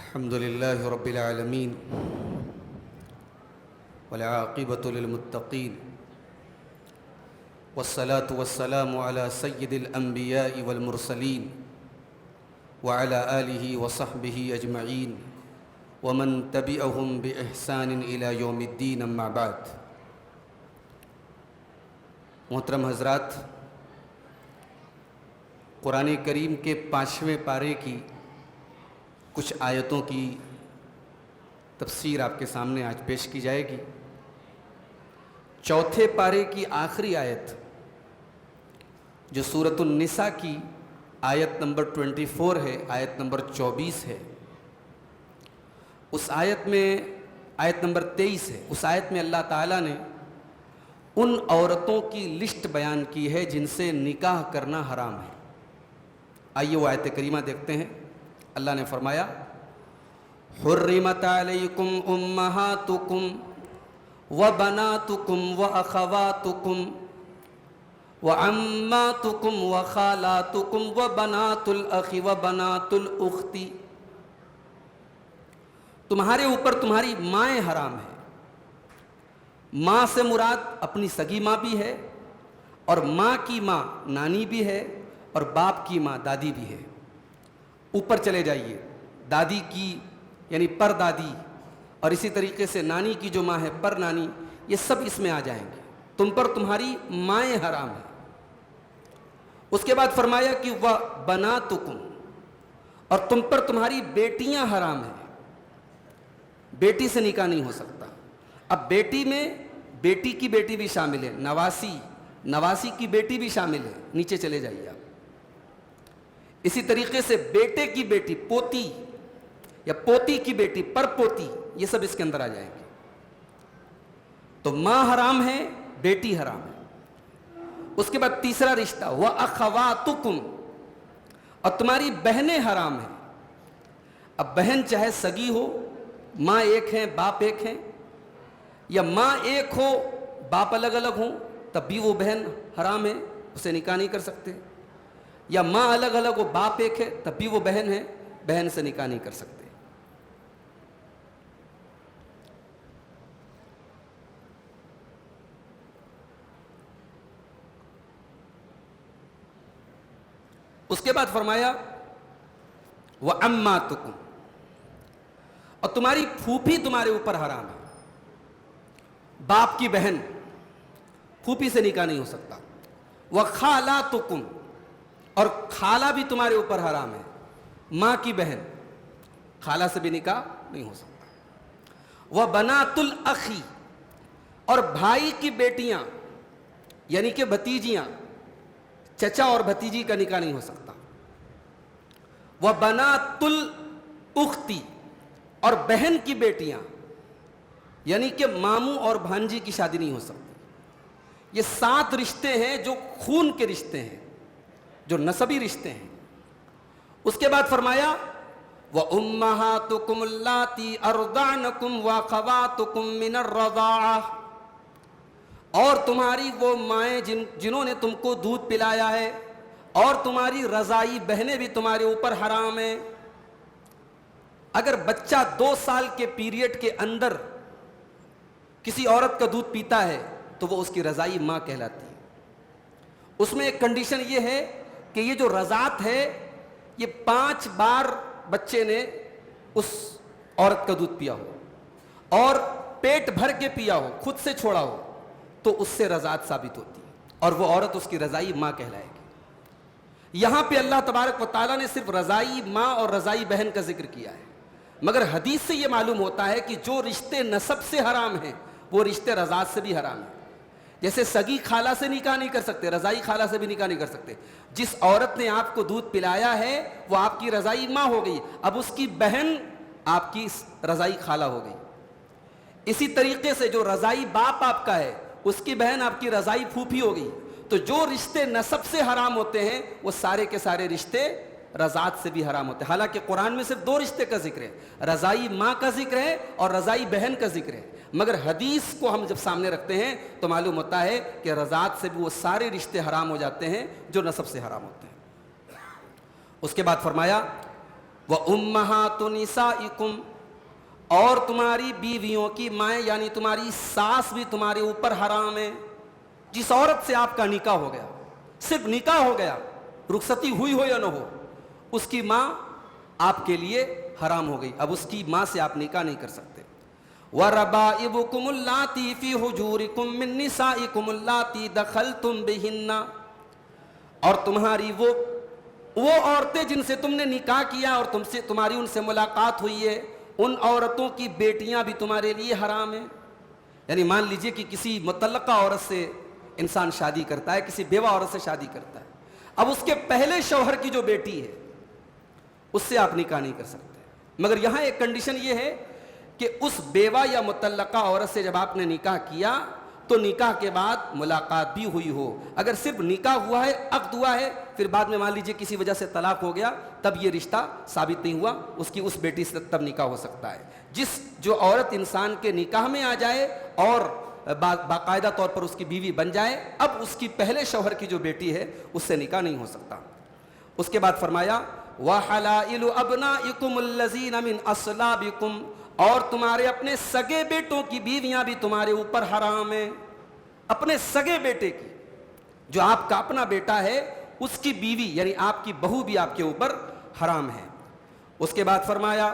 الحمد لله رب العالمين والعاقبة للمتقين والصلاة والسلام على سيد الأنبياء والمرسلين وعلى آله وصحبه أجمعين ومن تبعهم بإحسان إلى يوم الدين أما بعد. محترم حضرات، قرآن کریم کے 5ویں پارے کی کچھ آیتوں کی تفسیر آپ کے سامنے آج پیش کی جائے گی. چوتھے پارے کی آخری آیت جو سورۃ النساء کی آیت نمبر 24 ہے، آیت نمبر 24 ہے، اس آیت میں آیت نمبر 23 ہے. اس آیت میں اللہ تعالیٰ نے ان عورتوں کی لسٹ بیان کی ہے جن سے نکاح کرنا حرام ہے. آئیے وہ آیت کریمہ دیکھتے ہیں. اللہ نے فرمایا حرمت علیکم امہاتکم وبناتکم واخواتکم وعماتکم وخالاتکم وبنات الاخ وبنات الاخت. تمہارے اوپر تمہاری مائیں حرام ہیں. ماں سے مراد اپنی سگی ماں بھی ہے، اور ماں کی ماں نانی بھی ہے، اور باپ کی ماں دادی بھی ہے. اوپر چلے جائیے، دادی کی یعنی پر دادی، اور اسی طریقے سے نانی کی جو ماں ہے پر نانی، یہ سب اس میں آ جائیں گے. تم پر تمہاری مائیں حرام ہیں. اس کے بعد فرمایا کہ وَبَنَاتُكُمْ، اور تم پر تمہاری بیٹیاں حرام ہیں. بیٹی سے نکاح نہیں ہو سکتا. اب بیٹی میں بیٹی کی بیٹی بھی شامل ہے، نواسی کی بیٹی بھی شامل ہے. نیچے چلے جائیے آپ. اسی طریقے سے بیٹے کی بیٹی، پوتی یا پوتی کی بیٹی، پر پوتی، یہ سب اس کے اندر آ جائیں گے. تو ماں حرام ہے، بیٹی حرام ہے. اس کے بعد تیسرا رشتہ وَأَخَوَاتُكُمْ، اور تمہاری بہنیں حرام ہیں. اب بہن چاہے سگی ہو، ماں ایک ہیں باپ ایک ہیں، یا ماں ایک ہو باپ الگ الگ ہوں، تب بھی وہ بہن حرام ہے، اسے نکاح نہیں کر سکتے. یا ماں الگ الگ ہو باپ ایک ہے، تب بھی وہ بہن ہے، بہن سے نکاح نہیں کر سکتے. اس کے بعد فرمایا وَعَمَّاتُكُمْ، اور تمہاری پھوپھی تمہارے اوپر حرام ہے. باپ کی بہن، پھوپھی سے نکاح نہیں ہو سکتا. وَخَالَاتُكُمْ، اور خالہ بھی تمہارے اوپر حرام ہے. ماں کی بہن، خالہ سے بھی نکاح نہیں ہو سکتا. وَبَنَاتُ الْأَخِ، اور بھائی کی بیٹیاں یعنی کہ بھتیجیاں، چچا اور بھتیجی کا نکاح نہیں ہو سکتا. وَبَنَاتُ الْأُخْتِ، اور بہن کی بیٹیاں یعنی کہ ماموں اور بھانجی کی شادی نہیں ہو سکتی. یہ 7 رشتے ہیں جو خون کے رشتے ہیں، جو نسبی رشتے ہیں. اس کے بعد فرمایا وَأُمَّهَاتُكُمُ اللَّاتِي أَرْضَعْنَكُمْ وَأَخَوَاتُكُمْ مِنَ الرَّضَاعَةِ، اور تمہاری وہ مائیں جنہوں نے تم کو دودھ پلایا ہے، اور تمہاری رضائی بہنیں بھی تمہارے اوپر حرام ہیں. اگر بچہ 2 سال کے پیریڈ کے اندر کسی عورت کا دودھ پیتا ہے تو وہ اس کی رضائی ماں کہلاتی ہے. اس میں ایک کنڈیشن یہ ہے کہ یہ جو رضاعت ہے یہ 5 بار بچے نے اس عورت کا دودھ پیا ہو، اور پیٹ بھر کے پیا ہو، خود سے چھوڑا ہو، تو اس سے رضاعت ثابت ہوتی ہے، اور وہ عورت اس کی رضائی ماں کہلائے گی. یہاں پہ اللہ تبارک و تعالیٰ نے صرف رضائی ماں اور رضائی بہن کا ذکر کیا ہے، مگر حدیث سے یہ معلوم ہوتا ہے کہ جو رشتے نسب سے حرام ہیں وہ رشتے رضاعت سے بھی حرام ہیں. جیسے سگی خالہ سے نکاح نہیں کر سکتے، رضائی خالہ سے بھی نکاح نہیں کر سکتے. جس عورت نے آپ کو دودھ پلایا ہے وہ آپ کی رضائی ماں ہو گئی، اب اس کی بہن آپ کی رضائی خالہ ہو گئی. اسی طریقے سے جو رضائی باپ آپ کا ہے اس کی بہن آپ کی رضائی پھوپھی ہو گئی. تو جو رشتے نسب سے حرام ہوتے ہیں وہ سارے کے سارے رشتے رضاعت سے بھی حرام ہوتے ہیں. حالانکہ قرآن میں صرف 2 رشتے کا ذکر ہے، رضائی ماں کا ذکر ہے اور رضائی بہن کا ذکر ہے. مگر حدیث کو ہم جب سامنے رکھتے ہیں تو معلوم ہوتا ہے کہ رضاعت سے بھی وہ سارے رشتے حرام ہو جاتے ہیں جو نسب سے حرام ہوتے ہیں. اس کے بعد فرمایا وَأُمَّهَاتُ نِسَائِكُمْ، اور تمہاری بیویوں کی مائیں یعنی تمہاری ساس بھی تمہارے اوپر حرام ہے. جس عورت سے آپ کا نکاح ہو گیا، صرف نکاح ہو گیا، رخصتی ہوئی ہو یا نہ ہو، اس کی ماں آپ کے لیے حرام ہو گئی. اب اس کی ماں سے آپ نکاح نہیں کر سکتے. وَرَبَائِبُكُمُ اللَّاتِي فِي حُجُورِكُم مِّن نِّسَائِكُمُ اللَّاتِي دَخَلْتُم بِهِنَّ، اور تمہاری وہ عورتیں جن سے تم نے نکاح کیا اور تمہاری ان سے ملاقات ہوئی ہے، ان عورتوں کی بیٹیاں بھی تمہارے لیے حرام ہیں. یعنی مان لیجئے کہ کسی مطلقہ عورت سے انسان شادی کرتا ہے، کسی بیوہ عورت سے شادی کرتا ہے، اب اس کے پہلے شوہر کی جو بیٹی ہے اس سے آپ نکاح نہیں کر سکتے. مگر یہاں ایک کنڈیشن یہ ہے کہ اس بیوہ یا مطلقہ عورت سے جب آپ نے نکاح کیا تو نکاح کے بعد ملاقات بھی ہوئی ہو. اگر صرف نکاح ہوا ہے، عقد ہوا ہے، پھر بعد میں مان لیجئے کسی وجہ سے طلاق ہو گیا، تب یہ رشتہ ثابت نہیں ہوا، اس کی اس بیٹی سے تب نکاح ہو سکتا ہے. جو عورت انسان کے نکاح میں آ جائے اور باقاعدہ طور پر اس کی بیوی بن جائے، اب اس کی پہلے شوہر کی جو بیٹی ہے اس سے نکاح نہیں ہو سکتا. اس کے بعد فرمایا وَحَلَائِلُ أَبْنَائِكُمُ الَّذِينَ مِنْ أَصْلَابِكُمْ، اور تمہارے اپنے سگے بیٹوں کی بیویاں بھی تمہارے اوپر حرام ہیں. اپنے سگے بیٹے کی، جو آپ کا اپنا بیٹا ہے، اس کی بیوی یعنی آپ کی بہو بھی آپ کے اوپر حرام ہے. اس کے بعد فرمایا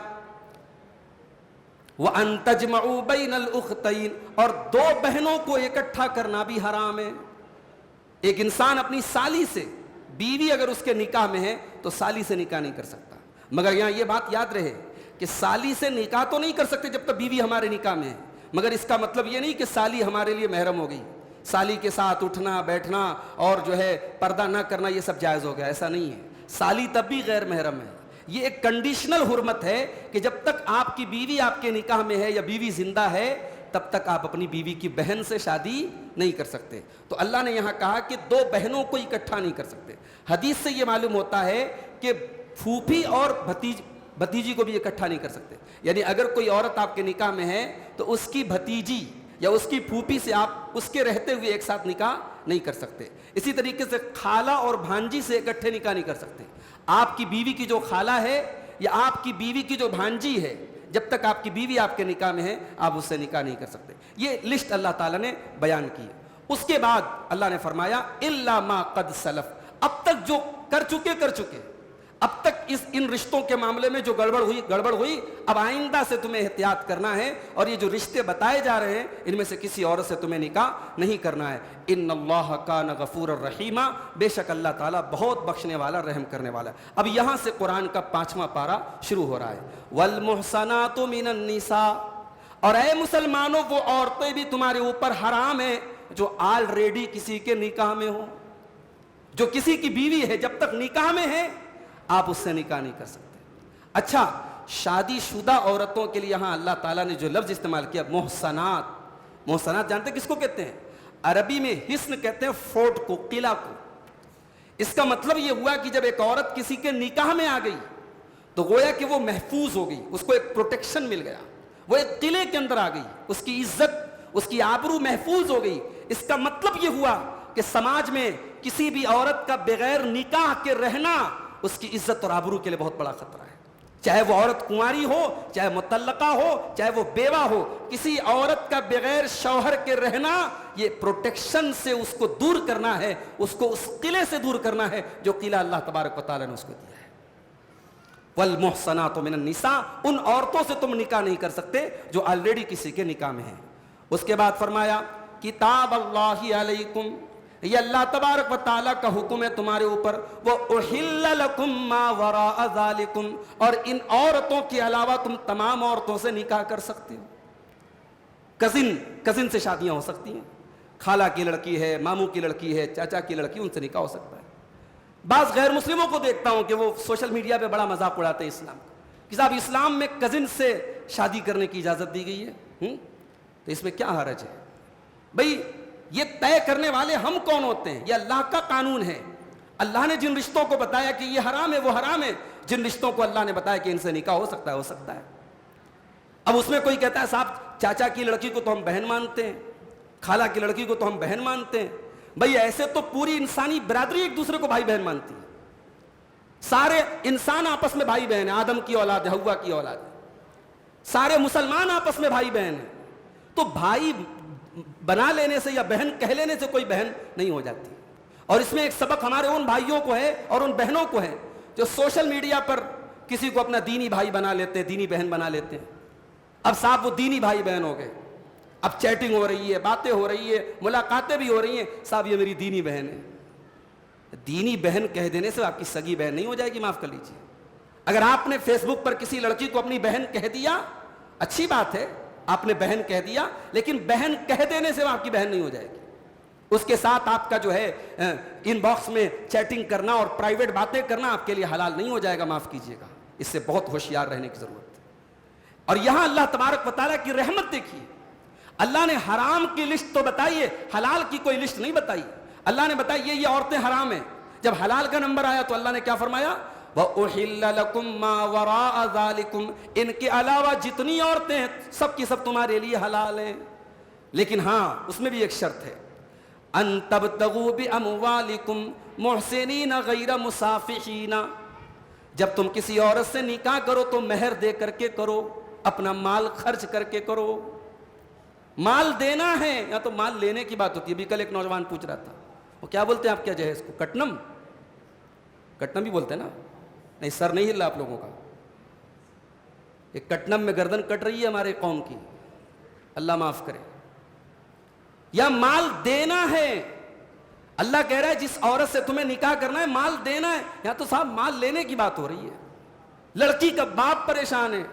وَأَن تَجْمَعُوا بَيْنَ الْأُخْتَيْنِ، اور دو بہنوں کو اکٹھا کرنا بھی حرام ہے. ایک انسان اپنی سالی سے، بیوی اگر اس کے نکاح میں ہے تو سالی سے نکاح نہیں کر سکتا. مگر یہاں یہ بات یاد رہے کہ سالی سے نکاح تو نہیں کر سکتے جب تک بیوی ہمارے نکاح میں ہے، مگر اس کا مطلب یہ نہیں کہ سالی ہمارے لیے محرم ہو گئی. سالی کے ساتھ اٹھنا بیٹھنا اور جو ہے پردہ نہ کرنا یہ سب جائز ہو گیا، ایسا نہیں ہے. سالی تب بھی غیر محرم ہے. یہ ایک کنڈیشنل حرمت ہے کہ جب تک آپ کی بیوی آپ کے نکاح میں ہے یا بیوی زندہ ہے تب تک آپ اپنی بیوی کی بہن سے شادی نہیں کر سکتے. تو اللہ نے یہاں کہا کہ دو بہنوں کو اکٹھا نہیں کر سکتے. حدیث سے یہ معلوم ہوتا ہے کہ پھوپھی اور بھتیجی کو بھی اکٹھا نہیں کر سکتے. یعنی اگر کوئی عورت آپ کے نکاح میں ہے تو اس کی بھتیجی یا اس کی پھوپھی سے آپ اس کے رہتے ہوئے ایک ساتھ نکاح نہیں کر سکتے. اسی طریقے سے خالہ اور بھانجی سے اکٹھے نکاح نہیں کر سکتے. آپ کی بیوی کی جو خالہ ہے یا آپ کی بیوی کی جو بھانجی ہے، جب تک آپ کی بیوی آپ کے نکاح میں ہے آپ اس سے نکاح نہیں کر سکتے. یہ لسٹ اللہ تعالیٰ نے بیان کی. اس کے بعد اللہ نے فرمایا الا ما قد سلف، اب تک جو کر چکے اب تک ان رشتوں کے معاملے میں جو گڑبڑ ہوئی اب آئندہ سے تمہیں احتیاط کرنا ہے. اور یہ جو رشتے بتائے جا رہے ہیں ان میں سے کسی عورت سے تمہیں نکاح نہیں کرنا ہے. ان اللہ کان غفورا رحیما، بے شک اللہ تعالیٰ بہت بخشنے والا رحم کرنے والا ہے. اب یہاں سے قرآن کا 5واں پارہ شروع ہو رہا ہے. والمحصنات من النساء، اور اے مسلمانوں وہ عورتیں بھی تمہارے اوپر حرام ہیں جو آلریڈی کسی کے نکاح میں ہو. جو کسی کی بیوی ہے جب تک نکاح میں ہے آپ اس سے نکاح نہیں کر سکتے. اچھا، شادی شدہ عورتوں کے لیے یہاں اللہ تعالیٰ نے جو لفظ استعمال کیا محصنات جانتے کس کو کہتے ہیں؟ عربی میں حسن کہتے ہیں فورٹ کو، قلعہ کو. اس کا مطلب یہ ہوا کہ جب ایک عورت کسی کے نکاح میں آ گئی تو گویا کہ وہ محفوظ ہو گئی، اس کو ایک پروٹیکشن مل گیا، وہ ایک قلعے کے اندر آ گئی، اس کی عزت اس کی آبرو محفوظ ہو گئی. اس کا مطلب یہ ہوا کہ سماج میں کسی بھی عورت کا بغیر نکاح کے رہنا اس کی عزت اور آبرو کے لیے بہت بڑا خطرہ ہے. چاہے وہ عورت کنواری ہو، چاہے مطلقہ ہو، چاہے وہ بیوہ ہو، کسی عورت کا بغیر شوہر کے رہنا یہ پروٹیکشن سے اس کو دور کرنا ہے، اس کو اس قلعے سے دور کرنا ہے جو قلعہ اللہ تبارک و تعالیٰ نے اس کو دیا ہے. والمحصنات من النساء، ان عورتوں سے تم نکاح نہیں کر سکتے جو آلریڈی کسی کے نکاح میں ہیں. اس کے بعد فرمایا کتاب اللہ علیکم، یہ اللہ تبارک و تعالیٰ کا حکم ہے تمہارے اوپر. وَأُحِلَّ لَكُمْ مَا وَرَاءَ ذَلِكُمْ، اور ان عورتوں کے علاوہ تم تمام عورتوں سے نکاح کر سکتے ہو. کزن سے شادیاں ہو سکتی ہیں، خالہ کی لڑکی ہے، ماموں کی لڑکی ہے، چاچا کی لڑکی، ان سے نکاح ہو سکتا ہے. بعض غیر مسلموں کو دیکھتا ہوں کہ وہ سوشل میڈیا پہ بڑا مذاق اڑاتے ہیں اسلام کا کہ صاحب اسلام میں کزن سے شادی کرنے کی اجازت دی گئی ہے، تو اس میں کیا حرج ہے؟ بھئی یہ طے کرنے والے ہم کون ہوتے ہیں؟ یہ اللہ کا قانون ہے. اللہ نے جن رشتوں کو بتایا کہ یہ حرام ہے وہ حرام ہے، جن رشتوں کو اللہ نے بتایا کہ ان سے نکاح ہو سکتا ہے. اب اس میں کوئی کہتا ہے صاحب چاچا کی لڑکی کو تو ہم بہن مانتے ہیں، خالہ کی لڑکی کو تو ہم بہن مانتے ہیں. بھئی ایسے تو پوری انسانی برادری ایک دوسرے کو بھائی بہن مانتی ہے. سارے انسان آپس میں بھائی بہن ہیں, آدم کی اولاد ہے, ہوا کی اولاد ہے, سارے مسلمان آپس میں بھائی بہن ہیں. تو بھائی بنا لینے سے یا بہن کہہ لینے سے کوئی بہن نہیں ہو جاتی. اور اس میں ایک سبق ہمارے ان بھائیوں کو ہے اور ان بہنوں کو ہے جو سوشل میڈیا پر کسی کو اپنا دینی بھائی بنا لیتے ہیں, دینی بہن بنا لیتے ہیں. اب صاحب وہ دینی بھائی بہن ہو گئے, اب چیٹنگ ہو رہی ہے, باتیں ہو رہی ہے, ملاقاتیں بھی ہو رہی ہیں, صاحب یہ میری دینی بہن ہے. دینی بہن کہہ دینے سے آپ کی سگی بہن نہیں ہو جائے گی, معاف کر لیجیے. اگر آپ نے فیس بک پر کسی لڑکی کو اپنی بہن کہہ دیا, اچھی بات ہے, آپ نے بہن کہہ دیا, لیکن بہن کہہ دینے سے وہ آپ کی بہن نہیں ہو جائے گی. اس کے ساتھ آپ کا جو ہے ان باکس میں چیٹنگ کرنا اور پرائیویٹ باتیں کرنا آپ کے لیے حلال نہیں ہو جائے گا, معاف کیجیے گا. اس سے بہت ہوشیار رہنے کی ضرورت ہے. اور یہاں اللہ تبارک و تعالیٰ کی رحمت دیکھیے, اللہ نے حرام کی لسٹ تو بتائی ہے, حلال کی کوئی لسٹ نہیں بتائی. اللہ نے بتایا یہ عورتیں حرام ہیں. جب حلال کا نمبر آیا تو اللہ نے کیا فرمایا, وَأُحِلَّ لَكُمْ مَا وَرَاءَ ذَلِكُمْ, ان کے علاوہ جتنی عورتیں ہیں سب کی سب تمہارے لیے حلال ہیں. لیکن ہاں اس میں بھی ایک شرط ہے, أَن تَبْتَغُوا بِأَمْوَالِكُمْ مُحْسِنِينَ غَيْرَ مُسَافِحِينَ. جب تم کسی عورت سے نکاح کرو تو مہر دے کر کے کرو, اپنا مال خرچ کر کے کرو. مال دینا ہے یا تو مال لینے کی بات ہوتی ہے. ابھی کل ایک نوجوان پوچھ رہا تھا, وہ کیا بولتے ہیں آپ, کیا جہیز کو کٹنم, کٹنم بھی بولتے ہیں نا, نہیں سر نہیں ہل رہا آپ لوگوں کا, ایک کٹنم میں گردن کٹ رہی ہے ہمارے قوم کی, اللہ معاف کرے. یا مال دینا ہے, اللہ کہہ رہا ہے جس عورت سے تمہیں نکاح کرنا ہے مال دینا ہے. یا تو صاحب مال لینے کی بات ہو رہی ہے. لڑکی کا باپ پریشان ہے,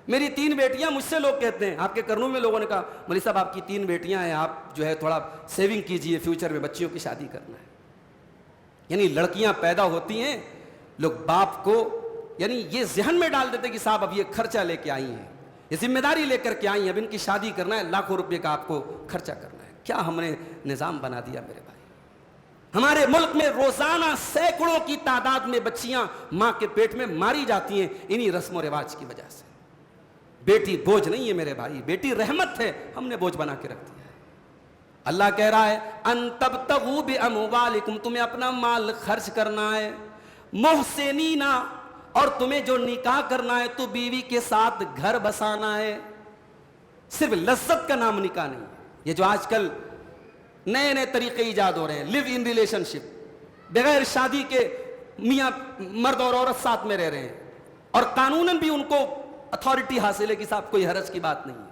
میری 3 بیٹیاں, مجھ سے لوگ کہتے ہیں, آپ کے کرنوں میں لوگوں نے کہا مولوی صاحب آپ کی 3 بیٹیاں ہیں, آپ جو ہے تھوڑا سیونگ کیجئے, فیوچر میں بچیوں کی شادی کرنا ہے. یعنی لڑکیاں پیدا ہوتی ہیں, لوگ باپ کو یعنی یہ ذہن میں ڈال دیتے کہ صاحب اب یہ خرچہ لے کے آئی ہیں, یہ ذمہ داری لے کر کے آئی ہیں, اب ان کی شادی کرنا ہے, لاکھوں روپے کا آپ کو خرچہ کرنا ہے. کیا ہم نے نظام بنا دیا میرے بھائی. ہمارے ملک میں روزانہ سینکڑوں کی تعداد میں بچیاں ماں کے پیٹ میں ماری جاتی ہیں انہی رسم و رواج کی وجہ سے. بیٹی بوجھ نہیں ہے میرے بھائی, بیٹی رحمت ہے, ہم نے بوجھ بنا کے رکھ دیا ہے. اللہ کہہ رہا ہے ان تبتغوا باموالکم, تمہیں اپنا مال خرچ کرنا ہے, محسنین, اور تمہیں جو نکاح کرنا ہے تو بیوی کے ساتھ گھر بسانا ہے. صرف لذت کا نام نکاح نہیں. یہ جو آج کل نئے نئے طریقے ایجاد ہو رہے ہیں, لیو ان ریلیشن شپ, بغیر شادی کے میاں مرد اور عورت ساتھ میں رہ رہے ہیں, اور قانوناً بھی ان کو اتھارٹی حاصل ہے کہ صاحب کوئی حرج کی بات نہیں ہے.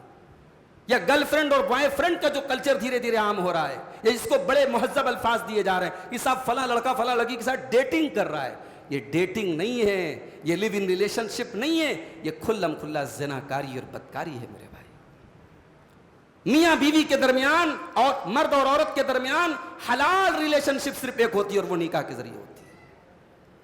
یا گرل فرینڈ اور بوائے فرینڈ کا جو کلچر دھیرے دھیرے عام ہو رہا ہے, یا اس کو بڑے مہذب الفاظ دیے جا رہے ہیں کہ صاحب فلاں لڑکا فلاں لڑکی کے ساتھ ڈیٹنگ کر رہا ہے. یہ ڈیٹنگ نہیں ہے, یہ لیو ان ریلیشن شپ نہیں ہے, یہ کھلم کھلا زناکاری اور بدکاری ہے میرے بھائی. میاں بیوی کے درمیان اور مرد اور عورت کے درمیان حلال ریلیشن شپ صرف ایک ہوتی ہے, اور وہ نکاح کے ذریعے ہوتی ہے.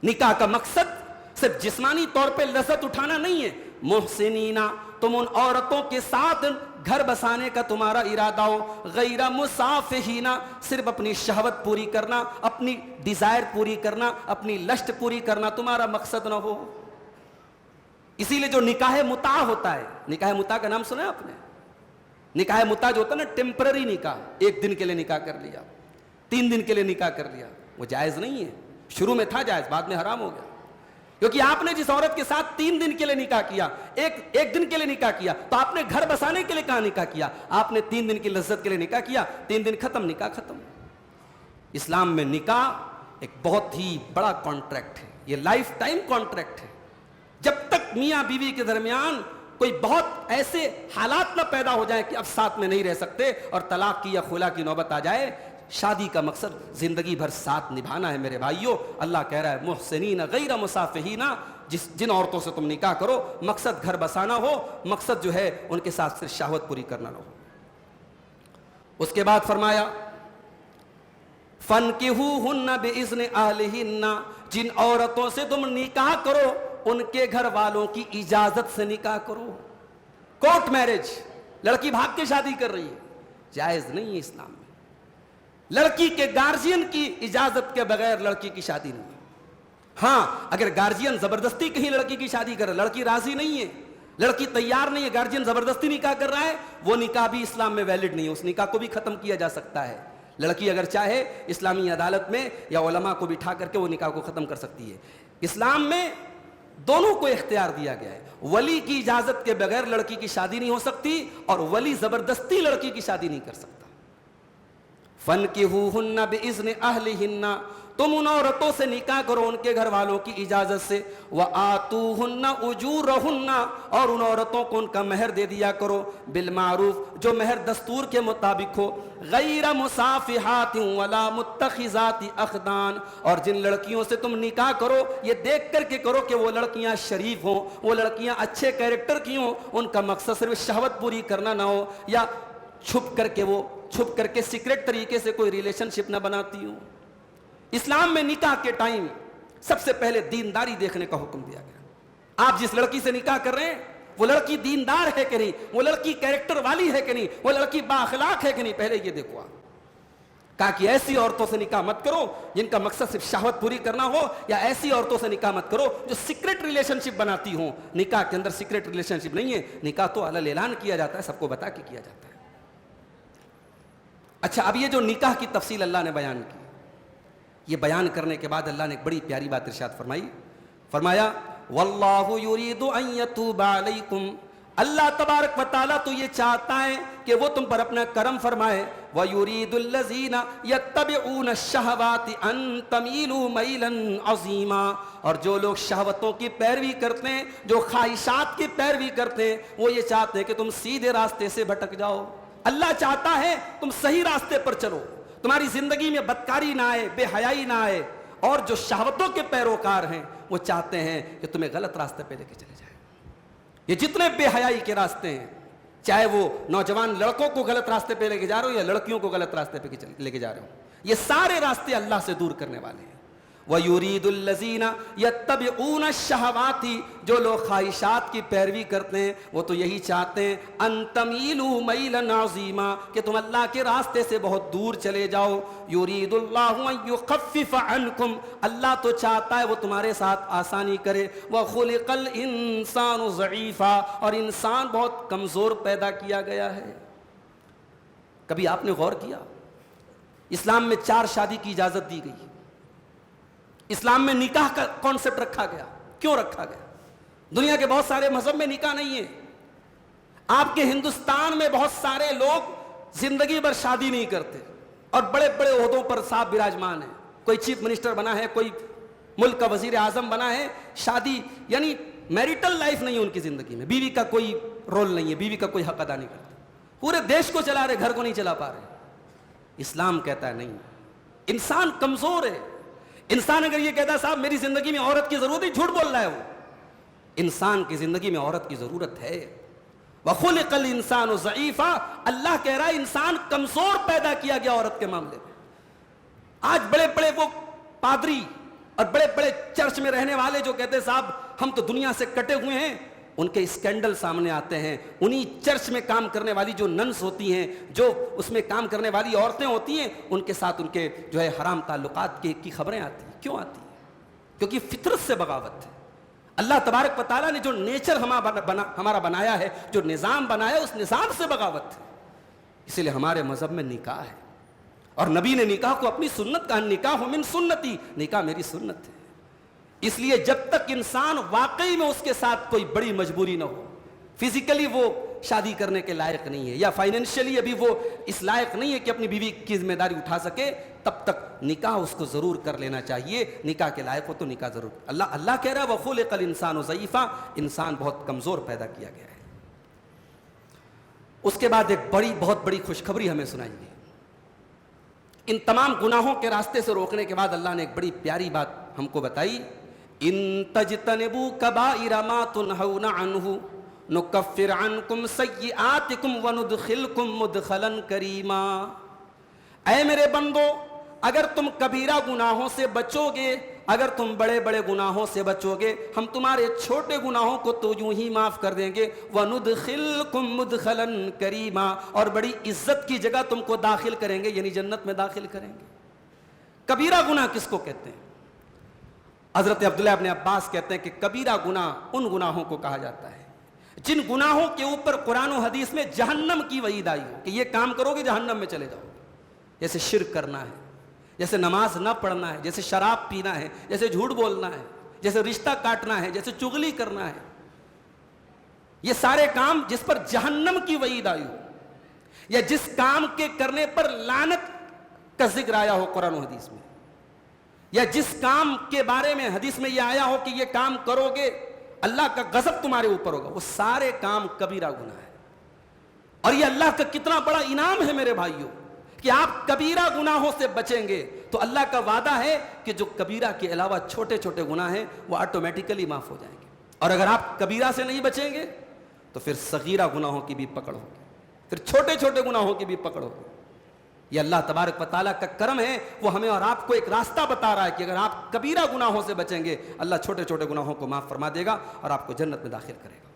نکاح کا مقصد صرف جسمانی طور پہ لذت اٹھانا نہیں ہے. محسنینا, تم ان عورتوں کے ساتھ گھر بسانے کا تمہارا ارادہ ہو, غیر مسافحینا, صرف اپنی شہوت پوری کرنا, اپنی ڈیزائر پوری کرنا, اپنی لشٹ پوری کرنا تمہارا مقصد نہ ہو. اسی لیے جو نکاح متع ہوتا ہے, نکاح متع کا نام سنا ہے آپ نے؟ نکاح متع جو ہوتا ہے نا, ٹیمپرری نکاح, 1 دن کے لیے نکاح کر لیا, 3 دن کے لیے نکاح کر لیا, وہ جائز نہیں ہے. شروع میں تھا جائز, بعد میں حرام ہو گیا. کیونکہ آپ نے جس عورت کے ساتھ 3 دن کے لیے نکاح کیا, ایک دن کے لیے نکاح کیا, تو آپ نے گھر بسانے کے لیے کہاں نکاح کیا؟ آپ نے 3 دن کی لذت کے لیے نکاح کیا, 3 دن ختم, نکاح ختم. اسلام میں نکاح ایک بہت ہی بڑا کانٹریکٹ ہے, یہ لائف ٹائم کانٹریکٹ ہے. جب تک میاں بیوی کے درمیان کوئی بہت ایسے حالات نہ پیدا ہو جائیں کہ اب ساتھ میں نہیں رہ سکتے اور طلاق کی یا خلا کی نوبت آ جائے, شادی کا مقصد زندگی بھر ساتھ نبھانا ہے میرے بھائیوں. اللہ کہہ رہا ہے محسنین غیر مسافحین, جن عورتوں سے تم نکاح کرو مقصد گھر بسانا ہو, مقصد جو ہے ان کے ساتھ صرف شہوت پوری کرنا نہ ہو. اس کے بعد فرمایا فَانْكِحُوهُنَّ بِإِذْنِ أَهْلِهِنَّ, جن عورتوں سے تم نکاح کرو ان کے گھر والوں کی اجازت سے نکاح کرو. کورٹ میرج, لڑکی بھاگ کے شادی کر رہی ہے, جائز نہیں ہے اسلام میں. لڑکی کے گارجین کی اجازت کے بغیر لڑکی کی شادی نہیں. ہاں اگر گارجین زبردستی کہیں لڑکی کی شادی کر رہا ہے, لڑکی راضی نہیں ہے, لڑکی تیار نہیں ہے, گارجین زبردستی نکاح کر رہا ہے, وہ نکاح بھی اسلام میں ویلڈ نہیں ہے, اس نکاح کو بھی ختم کیا جا سکتا ہے. لڑکی اگر چاہے اسلامی عدالت میں یا علماء کو بٹھا کر کے وہ نکاح کو ختم کر سکتی ہے. اسلام میں دونوں کو اختیار دیا گیا ہے. ولی کی اجازت کے بغیر لڑکی کی شادی نہیں ہو سکتی اور ولی زبردستی لڑکی کی شادی نہیں کر سکتا. فَانْكِحُوهُنَّ بِإِذْنِ أَهْلِهِنَّ, تم ان عورتوں سے نکاح کرو ان کے گھر والوں کی اجازت سے. وَآتُوهُنَّ أُجُورَهُنَّ, اور ان عورتوں کو ان کا مہر دے دیا کرو بالمعروف, جو مہر دستور کے مطابق ہو. غیر مصافحات ولا متخذات اخدان, اور جن لڑکیوں سے تم نکاح کرو یہ دیکھ کر کے کرو کہ وہ لڑکیاں شریف ہوں, وہ لڑکیاں اچھے کیریکٹر کی ہوں, ان کا مقصد صرف شہوت پوری کرنا نہ ہو, یا چھپ کر کے سیکرٹ طریقے سے کوئی ریلیشن شپ نہ بناتی ہوں. اسلام میں نکاح کے ٹائم سب سے پہلے دینداری دیکھنے کا حکم دیا گیا. آپ جس لڑکی سے نکاح کر رہے ہیں وہ لڑکی دیندار ہے کہ نہیں, وہ لڑکی کیریکٹر والی ہے کہ نہیں, وہ لڑکی بااخلاق ہے کہ نہیں, پہلے یہ دیکھو. آپ کہا کہ ایسی عورتوں سے نکاح مت کرو جن کا مقصد صرف شہوت پوری کرنا ہو, یا ایسی عورتوں سے نکاح مت کرو جو سیکرٹ ریلیشن شپ بناتی ہوں. نکاح کے اندر سیکرٹ ریلیشن شپ نہیں ہے, نکاح تو علل اعلان کیا جاتا ہے, سب کو بتا کے کیا جاتا ہے. اچھا, اب یہ جو نکاح کی تفصیل اللہ نے بیان کی, یہ بیان کرنے کے بعد اللہ نے ایک بڑی پیاری بات ارشاد فرمائی. فرمایا واللہ یرید ان یتوب علیکم, اللہ تبارک و تعالیٰ تو یہ چاہتا ہے کہ وہ تم پر اپنا کرم فرمائے. وَيُرِيدُ الَّذِينَ يَتَّبِعُونَ الشَّهَوَاتِ أَن تَمِيلُوا مَيْلًا عَظِيمًا, اور جو لوگ شہوتوں کی پیروی کرتے ہیں, جو خواہشات کی پیروی کرتے ہیں, وہ یہ چاہتے ہیں کہ تم سیدھے راستے سے بھٹک جاؤ. اللہ چاہتا ہے تم صحیح راستے پر چلو, تمہاری زندگی میں بدکاری نہ آئے, بے حیائی نہ آئے. اور جو شہوتوں کے پیروکار ہیں وہ چاہتے ہیں کہ تمہیں غلط راستے پہ لے کے چلے جائیں. یہ جتنے بے حیائی کے راستے ہیں, چاہے وہ نوجوان لڑکوں کو غلط راستے پہ لے کے جا رہے ہو یا لڑکیوں کو غلط راستے پہ لے کے جا رہے ہو, یہ سارے راستے اللہ سے دور کرنے والے ہیں. وَيُرِيدُ الَّذِينَ يَتَّبِعُونَ الشَّهَوَاتِ, جو لوگ خواہشات کی پیروی کرتے ہیں وہ تو یہی چاہتے ہیں أَن تَمِيلُوا مَيْلًا عَظِيمًا, کہ تم اللہ کے راستے سے بہت دور چلے جاؤ. يُرِيدُ اللَّهُ أَن يُخَفِّفَ عَنْكُمْ, اللہ تو چاہتا ہے وہ تمہارے ساتھ آسانی کرے. وَخُلِقَ الْإِنسَانُ ضَعِيفًا, اور انسان بہت کمزور پیدا کیا گیا ہے. کبھی آپ نے غور کیا, اسلام میں 4 شادی کی اجازت دی گئی, اسلام میں نکاح کا کانسیپٹ رکھا گیا. کیوں رکھا گیا؟ دنیا کے بہت سارے مذہب میں نکاح نہیں ہے. آپ کے ہندوستان میں بہت سارے لوگ زندگی بھر شادی نہیں کرتے اور بڑے بڑے عہدوں پر صاحب براجمان ہیں. کوئی چیف منسٹر بنا ہے, کوئی ملک کا وزیر اعظم بنا ہے, شادی یعنی میریٹل لائف نہیں ہے ان کی زندگی میں, بیوی کا کوئی رول نہیں ہے, بیوی کا کوئی حق ادا نہیں کرتے, پورے دیش کو چلا رہے, گھر کو نہیں چلا پا رہے. اسلام کہتا ہے نہیں, انسان کمزور ہے. انسان اگر یہ کہتا ہے صاحب میری زندگی میں عورت کی ضرورت ہے, جھوٹ بول رہا ہے وہ. انسان کی زندگی میں عورت کی ضرورت ہے. وَخُلِقَ الْإِنسَانُ ضَعِيفًا, اللہ کہہ رہا ہے انسان کمزور پیدا کیا گیا عورت کے معاملے میں. آج بڑے بڑے وہ پادری اور بڑے بڑے چرچ میں رہنے والے جو کہتے ہیں صاحب ہم تو دنیا سے کٹے ہوئے ہیں, ان کے اسکینڈل سامنے آتے ہیں. انہی چرچ میں کام کرنے والی جو ننس ہوتی ہیں, جو اس میں کام کرنے والی عورتیں ہوتی ہیں, ان کے ساتھ ان کے جو ہے حرام تعلقات کی خبریں آتی ہیں. کیوں آتی ہیں؟ کیونکہ فطرت سے بغاوت ہے. اللہ تبارک و تعالیٰ نے جو نیچر ہمارا بنایا ہے, جو نظام بنایا ہے, اس نظام سے بغاوت ہے. اسی لیے ہمارے مذہب میں نکاح ہے, اور نبی نے نکاح کو اپنی سنت کہا, نکاح من سنتی, نکاح میری سنت ہے. اس لیے جب تک انسان واقعی میں اس کے ساتھ کوئی بڑی مجبوری نہ ہو, فزیکلی وہ شادی کرنے کے لائق نہیں ہے یا فائنینشلی ابھی وہ اس لائق نہیں ہے کہ اپنی بیوی کی ذمہ داری اٹھا سکے, تب تک نکاح اس کو ضرور کر لینا چاہیے. نکاح کے لائق ہو تو نکاح ضرور. اللہ کہہ رہا ہے وَخُلِقَ الْإِنسَانُ ضَعِيفًا, انسان بہت کمزور پیدا کیا گیا ہے. اس کے بعد ایک بہت بڑی خوشخبری ہمیں سنائی گئی. ان تمام گناہوں کے راستے سے روکنے کے بعد اللہ نے ایک بڑی پیاری بات ہم کو بتائی. ان تجتنبوا کبائر ما تنہون عنہ نکفر عنکم سیئاتکم وندخلکم مدخلا کریما. اے میرے بندو, اگر تم کبیرہ گناہوں سے بچو گے, اگر تم بڑے بڑے گناہوں سے بچو گے, ہم تمہارے چھوٹے گناہوں کو تو یوں ہی معاف کر دیں گے. وَنُدْخِلْكُمْ مُدْخَلًا كَرِيمًا, اور بڑی عزت کی جگہ تم کو داخل کریں گے, یعنی جنت میں داخل کریں گے. کبیرہ گناہ کس کو کہتے ہیں؟ حضرت عبداللہ ابن عباس کہتے ہیں کہ کبیرہ گناہ ان گناہوں کو کہا جاتا ہے جن گناہوں کے اوپر قرآن و حدیث میں جہنم کی وعید آئی ہو کہ یہ کام کرو گے جہنم میں چلے جاؤ. جیسے شرک کرنا ہے, جیسے نماز نہ پڑھنا ہے, جیسے شراب پینا ہے, جیسے جھوٹ بولنا ہے, جیسے رشتہ کاٹنا ہے، جیسے چغلی کرنا ہے، یہ سارے کام جس پر جہنم کی وعید آئی ہو، یا جس کام کے کرنے پر لعنت کا ذکر آیا ہو قرآن و حدیث میں، یا جس کام کے بارے میں حدیث میں یہ آیا ہو کہ یہ کام کرو گے اللہ کا غضب تمہارے اوپر ہوگا، وہ سارے کام کبیرہ گناہ ہے۔ اور یہ اللہ کا کتنا بڑا انعام ہے میرے بھائیوں کہ آپ کبیرہ گناہوں سے بچیں گے تو اللہ کا وعدہ ہے کہ جو کبیرہ کے علاوہ چھوٹے چھوٹے گناہ ہیں وہ آٹومیٹیکلی معاف ہو جائیں گے، اور اگر آپ کبیرہ سے نہیں بچیں گے تو پھر صغیرہ گناہوں کی بھی پکڑ ہوگی، پھر چھوٹے چھوٹے گناہوں کی بھی پکڑ ہوگی۔ یہ اللہ تبارک و تعالیٰ کا کرم ہے، وہ ہمیں اور آپ کو ایک راستہ بتا رہا ہے کہ اگر آپ کبیرہ گناہوں سے بچیں گے اللہ چھوٹے چھوٹے گناہوں کو معاف فرما دے گا اور آپ کو جنت میں داخل کرے گا۔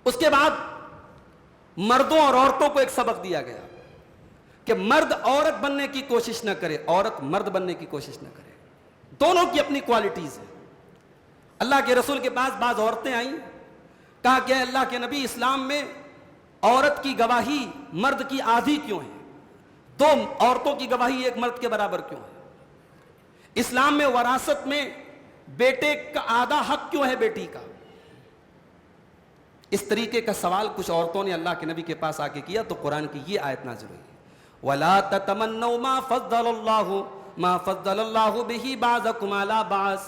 اس کے بعد مردوں اور عورتوں کو ایک سبق دیا گیا کہ مرد عورت بننے کی کوشش نہ کرے، عورت مرد بننے کی کوشش نہ کرے، دونوں کی اپنی کوالٹیز ہیں۔ اللہ کے رسول کے پاس بعض عورتیں آئیں، کہا کہ اللہ کے نبی اسلام میں عورت کی گواہی مرد کی آدھی کیوں ہے؟ دو عورتوں کی گواہی ایک مرد کے برابر کیوں ہے؟ اسلام میں وراثت میں بیٹے کا آدھا حق کیوں ہے بیٹی کا؟ اس طریقے کا سوال کچھ عورتوں نے اللہ کے نبی کے پاس آ کے کیا تو قرآن کی یہ آیت نازل ہوئی، وَلَا تَتَمَنَّوْا مَا فَضَّلَ اللَّهُ بِهِ بَعْضَكُمْ عَلَىٰ بَعْضٍ۔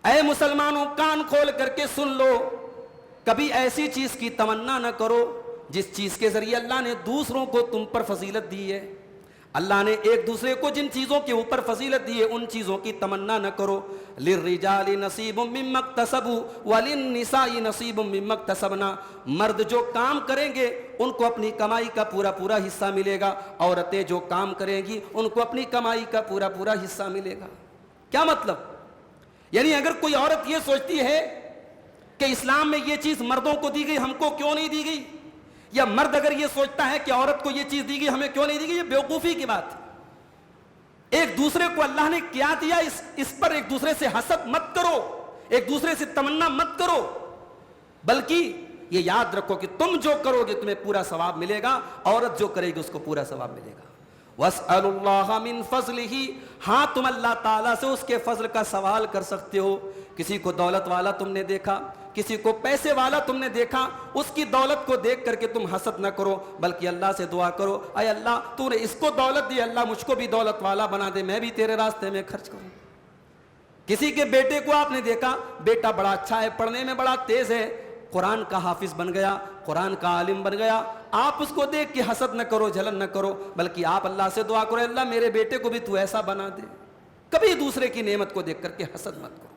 اے مسلمانوں کان کھول کر کے سن لو، کبھی ایسی چیز کی تمنا نہ کرو جس چیز کے ذریعے اللہ نے دوسروں کو تم پر فضیلت دی ہے۔ اللہ نے ایک دوسرے کو جن چیزوں کے اوپر فضیلت دی ہے ان چیزوں کی تمنا نہ کرو۔ لِلرِّجَالِ نَصِيبٌ مِّمَّا اكْتَسَبُوا وَلِلنِّسَاءِ نَصِيبٌ مِّمَّا اكْتَسَبْنَا۔ مرد جو کام کریں گے ان کو اپنی کمائی کا پورا پورا حصہ ملے گا، عورتیں جو کام کریں گی ان کو اپنی کمائی کا پورا پورا حصہ ملے گا۔ کیا مطلب؟ یعنی اگر کوئی عورت یہ سوچتی ہے کہ اسلام میں یہ چیز مردوں کو دی گئی ہم کو کیوں نہیں دی گئی، یا مرد اگر یہ سوچتا ہے کہ عورت کو یہ چیز دی گئی ہمیں کیوں نہیں دی گئی، یہ بیوقوفی کی بات ہے۔ ایک دوسرے کو اللہ نے کیا دیا اس پر ایک دوسرے سے حسد مت کرو، ایک دوسرے سے تمنا مت کرو، بلکہ یہ یاد رکھو کہ تم جو کرو گے تمہیں پورا ثواب ملے گا، عورت جو کرے گی اس کو پورا ثواب ملے گا۔ وَاسْأَلُوا اللَّهَ مِن فَضْلِهِ، ہاں تم اللہ تعالیٰ سے اس کے فضل کا سوال کر سکتے ہو۔ کسی کو دولت والا تم نے دیکھا، کسی کو پیسے والا تم نے دیکھا، اس کی دولت کو دیکھ کر کے تم حسد نہ کرو، بلکہ اللہ سے دعا کرو، اے اللہ تو نے اس کو دولت دی، اللہ مجھ کو بھی دولت والا بنا دے، میں بھی تیرے راستے میں خرچ کروں۔ کسی کے بیٹے کو آپ نے دیکھا، بیٹا بڑا اچھا ہے، پڑھنے میں بڑا تیز ہے، قرآن کا حافظ بن گیا، قرآن کا عالم بن گیا، آپ اس کو دیکھ کے حسد نہ کرو، جلن نہ کرو، بلکہ آپ اللہ سے دعا کرو، اللہ میرے بیٹے کو بھی تو ایسا بنا دے۔ کبھی دوسرے کی نعمت کو دیکھ کر کے حسد مت کرو،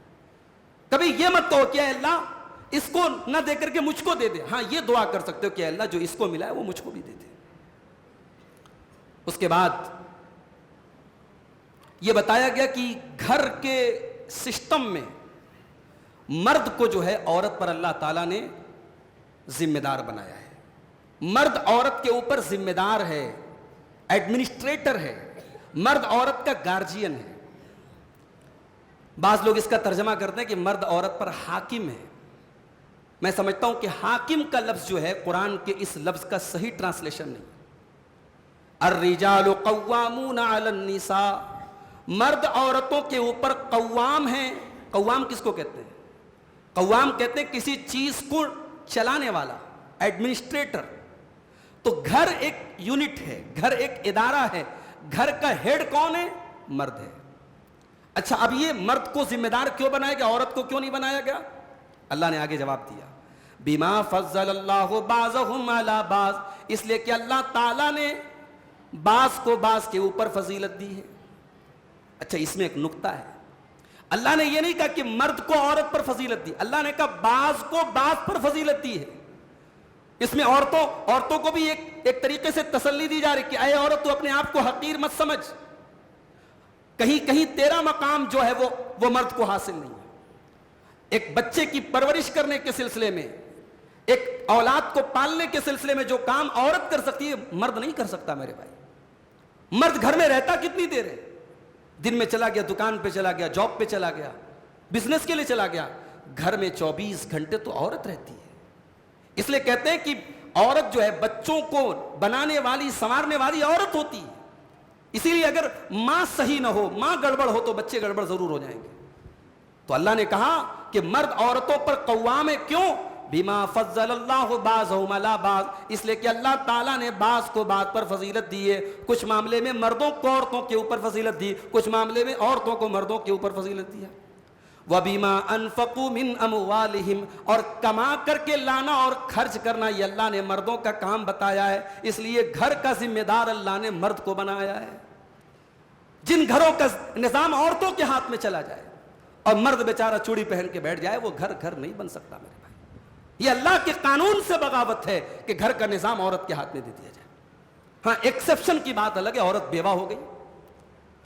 کبھی یہ مت کہو کہ اے اللہ اس کو نہ دے کر کے مجھ کو دے دے، ہاں یہ دعا کر سکتے ہو کہ اے اللہ جو اس کو ملا ہے وہ مجھ کو بھی دے دے۔ اس کے بعد یہ بتایا گیا کہ گھر کے سسٹم میں مرد کو جو ہے عورت پر اللہ تعالیٰ نے ذمہ دار بنایا ہے، مرد عورت کے اوپر ذمہ دار ہے، ایڈمنسٹریٹر ہے، مرد عورت کا گارجین ہے۔ بعض لوگ اس کا ترجمہ کرتے ہیں کہ مرد عورت پر حاکم ہے، میں سمجھتا ہوں کہ حاکم کا لفظ جو ہے قرآن کے اس لفظ کا صحیح ٹرانسلیشن نہیں۔ الرجال قوامون علی النساء، مرد عورتوں کے اوپر قوام ہیں۔ قوام کس کو کہتے ہیں؟ قوام کہتے ہیں کسی چیز کو چلانے والا، ایڈمنسٹریٹر۔ تو گھر ایک یونٹ ہے، گھر ایک ادارہ ہے، گھر کا ہیڈ کون ہے؟ مرد ہے۔ اچھا اب یہ مرد کو ذمہ دار کیوں بنایا گیا، عورت کو کیوں نہیں بنایا گیا؟ اللہ نے آگے جواب دیا، بما فضل اللہ بعضهم علی بعض، اس لیے کہ اللہ تعالیٰ نے بعض کو بعض کے اوپر فضیلت دی ہے۔ اچھا اس میں ایک نکتہ ہے، اللہ نے یہ نہیں کہا کہ مرد کو عورت پر فضیلت دی، اللہ نے کہا بعض کو بعض پر فضیلت دی ہے۔ اس میں عورتوں کو بھی ایک طریقے سے تسلی دی جا رہی کہ اے عورت تو اپنے آپ کو حقیر مت سمجھ، کہیں تیرا مقام جو ہے وہ مرد کو حاصل نہیں ہے۔ ایک بچے کی پرورش کرنے کے سلسلے میں، ایک اولاد کو پالنے کے سلسلے میں جو کام عورت کر سکتی ہے مرد نہیں کر سکتا میرے بھائی۔ مرد گھر میں رہتا کتنی دیر ہے؟ دن میں چلا گیا، دکان پہ چلا گیا، جاب پہ چلا گیا، بزنس کے لیے چلا گیا، گھر میں 24 گھنٹے تو عورت رہتی ہے۔ اس لیے کہتے ہیں کہ عورت جو ہے بچوں کو بنانے والی، سنوارنے والی عورت ہوتی ہے۔ اسی لیے اگر ماں صحیح نہ ہو، ماں گڑبڑ ہو تو بچے گڑبڑ ضرور ہو جائیں گے۔ تو اللہ نے کہا کہ مرد عورتوں پر قوام ہے، کیوں؟ بما فضل اللہ بعضهم علی بعض، اس لیے کہ اللہ تعالیٰ نے بعض کو بعض پر فضیلت دی ہے. کچھ معاملے میں مردوں کو عورتوں کے اوپر فضیلت دی، کچھ معاملے میں عورتوں کو مردوں کے اوپر فضیلت دیا. وَبِمَا أَنفَقُوا مِنْ أَمْوَالِهِمْ، اور کما کر کے لانا اور خرچ کرنا یہ اللہ نے مردوں کا کام بتایا ہے. اس لیے گھر کا ذمہ دار اللہ نے مرد کو بنایا ہے. جن گھروں کا نظام عورتوں کے ہاتھ میں چلا جائے اور مرد بیچارہ چوڑی پہن کے بیٹھ جائے، وہ گھر نہیں بن سکتا میرے بھائی. یہ اللہ کے قانون سے بغاوت ہے کہ گھر کا نظام عورت کے ہاتھ میں دے دیا جائے. ہاں ایکسیپشن کی بات الگ ہے، عورت بیوہ ہو گئی،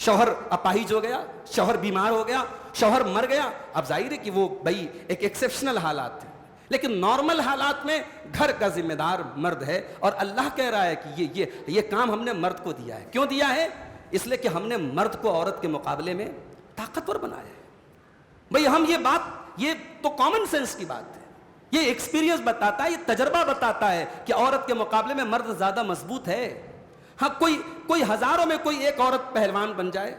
شوہر اپاہج ہو گیا، شوہر بیمار ہو گیا، شوہر مر گیا، اب ظاہر ہے کہ وہ بھائی ایک ایکسیپشنل حالات ہیں، لیکن نارمل حالات میں گھر کا ذمہ دار مرد ہے. اور اللہ کہہ رہا ہے کہ یہ کام ہم نے مرد کو دیا ہے. کیوں دیا ہے؟ اس لیے کہ ہم نے مرد کو عورت کے مقابلے میں طاقتور بنایا ہے. بھئی ہم یہ تو کامن سینس کی بات ہے، یہ ایکسپیرینس بتاتا ہے، یہ تجربہ بتاتا ہے کہ عورت کے مقابلے میں مرد زیادہ مضبوط ہے. ہاں کوئی ہزاروں میں کوئی ایک عورت پہلوان بن جائے،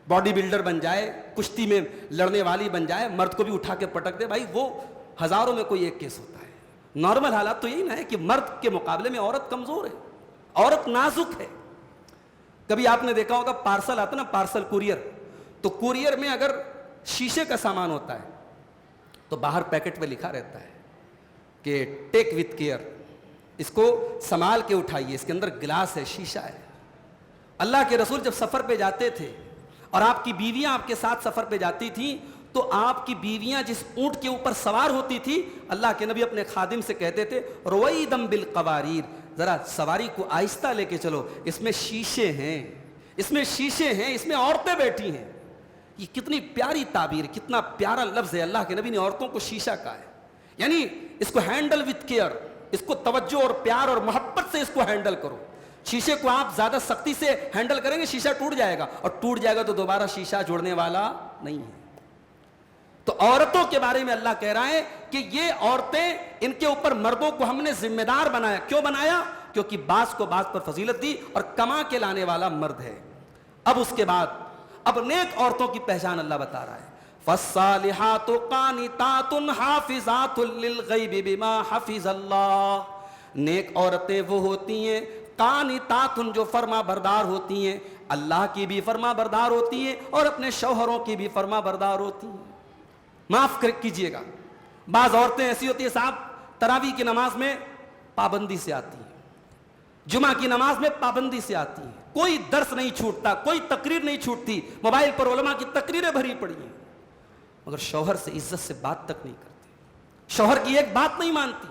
باڈی بلڈر بن جائے، کشتی میں لڑنے والی بن جائے، مرد کو بھی اٹھا کے پٹک دے، بھائی وہ ہزاروں میں کوئی ایک کیس ہوتا ہے. نارمل حالات تو یہی نہ ہے کہ مرد کے مقابلے میں عورت کمزور ہے، عورت نازک ہے. کبھی آپ نے دیکھا ہوگا پارسل آتا نا، پارسل کوریئر، تو کوریئر میں اگر شیشے کا سامان ہوتا ہے تو باہر پیکٹ میں لکھا رہتا ہے کہ ٹیک وتھ کیئر، اس کو سنبھال کے اٹھائیے، اس کے اندر گلاس ہے، شیشہ ہے. اللہ کے رسول جب سفر پہ جاتے تھے اور آپ کی بیویاں آپ کے ساتھ سفر پہ جاتی تھیں تو آپ کی بیویاں جس اونٹ کے اوپر سوار ہوتی تھی، اللہ کے نبی اپنے خادم سے کہتے تھے رویدم بالقواریر، ذرا سواری کو آہستہ لے کے چلو، اس میں شیشے ہیں، اس میں شیشے ہیں، اس میں عورتیں بیٹھی ہیں. یہ کتنی پیاری تعبیر، کتنا پیارا لفظ ہے. اللہ کے نبی نے عورتوں کو شیشہ کہا ہے، یعنی اس کو ہینڈل وتھ کیئر، اس کو توجہ اور پیار اور محبت سے اس کو ہینڈل کرو. شیشے کو آپ زیادہ سختی سے ہینڈل کریں گے شیشہ ٹوٹ جائے گا، اور ٹوٹ جائے گا تو دوبارہ شیشہ جوڑنے والا نہیں ہے. تو عورتوں کے بارے میں اللہ کہہ رہا ہے کہ یہ عورتیں، ان کے اوپر مردوں کو ہم نے ذمہ دار بنایا. کیوں بنایا؟ کیونکہ بعض کو بعض پر فضیلت دی اور کما کے لانے والا مرد ہے. اب اس کے بعد اب نیک عورتوں کی پہچان اللہ بتا رہا ہے. فالصالحات قانتات حافظات للغیب بما حفظ اللہ. نیک عورتیں وہ ہوتی ہیں قانتات، جو فرما بردار ہوتی ہیں، اللہ کی بھی فرما بردار ہوتی ہیں اور اپنے شوہروں کی بھی فرما بردار ہوتی ہیں. معاف کیجئے گا، بعض عورتیں ایسی ہوتی ہیں صاحب تراویح کی نماز میں پابندی سے آتی ہیں، جمعہ کی نماز میں پابندی سے آتی ہیں، کوئی درس نہیں چھوٹتا، کوئی تقریر نہیں چھوٹتی، موبائل پر علماء کی تقریریں بھری پڑی ہیں، مگر شوہر سے عزت سے بات تک نہیں کرتی، شوہر کی ایک بات نہیں مانتی،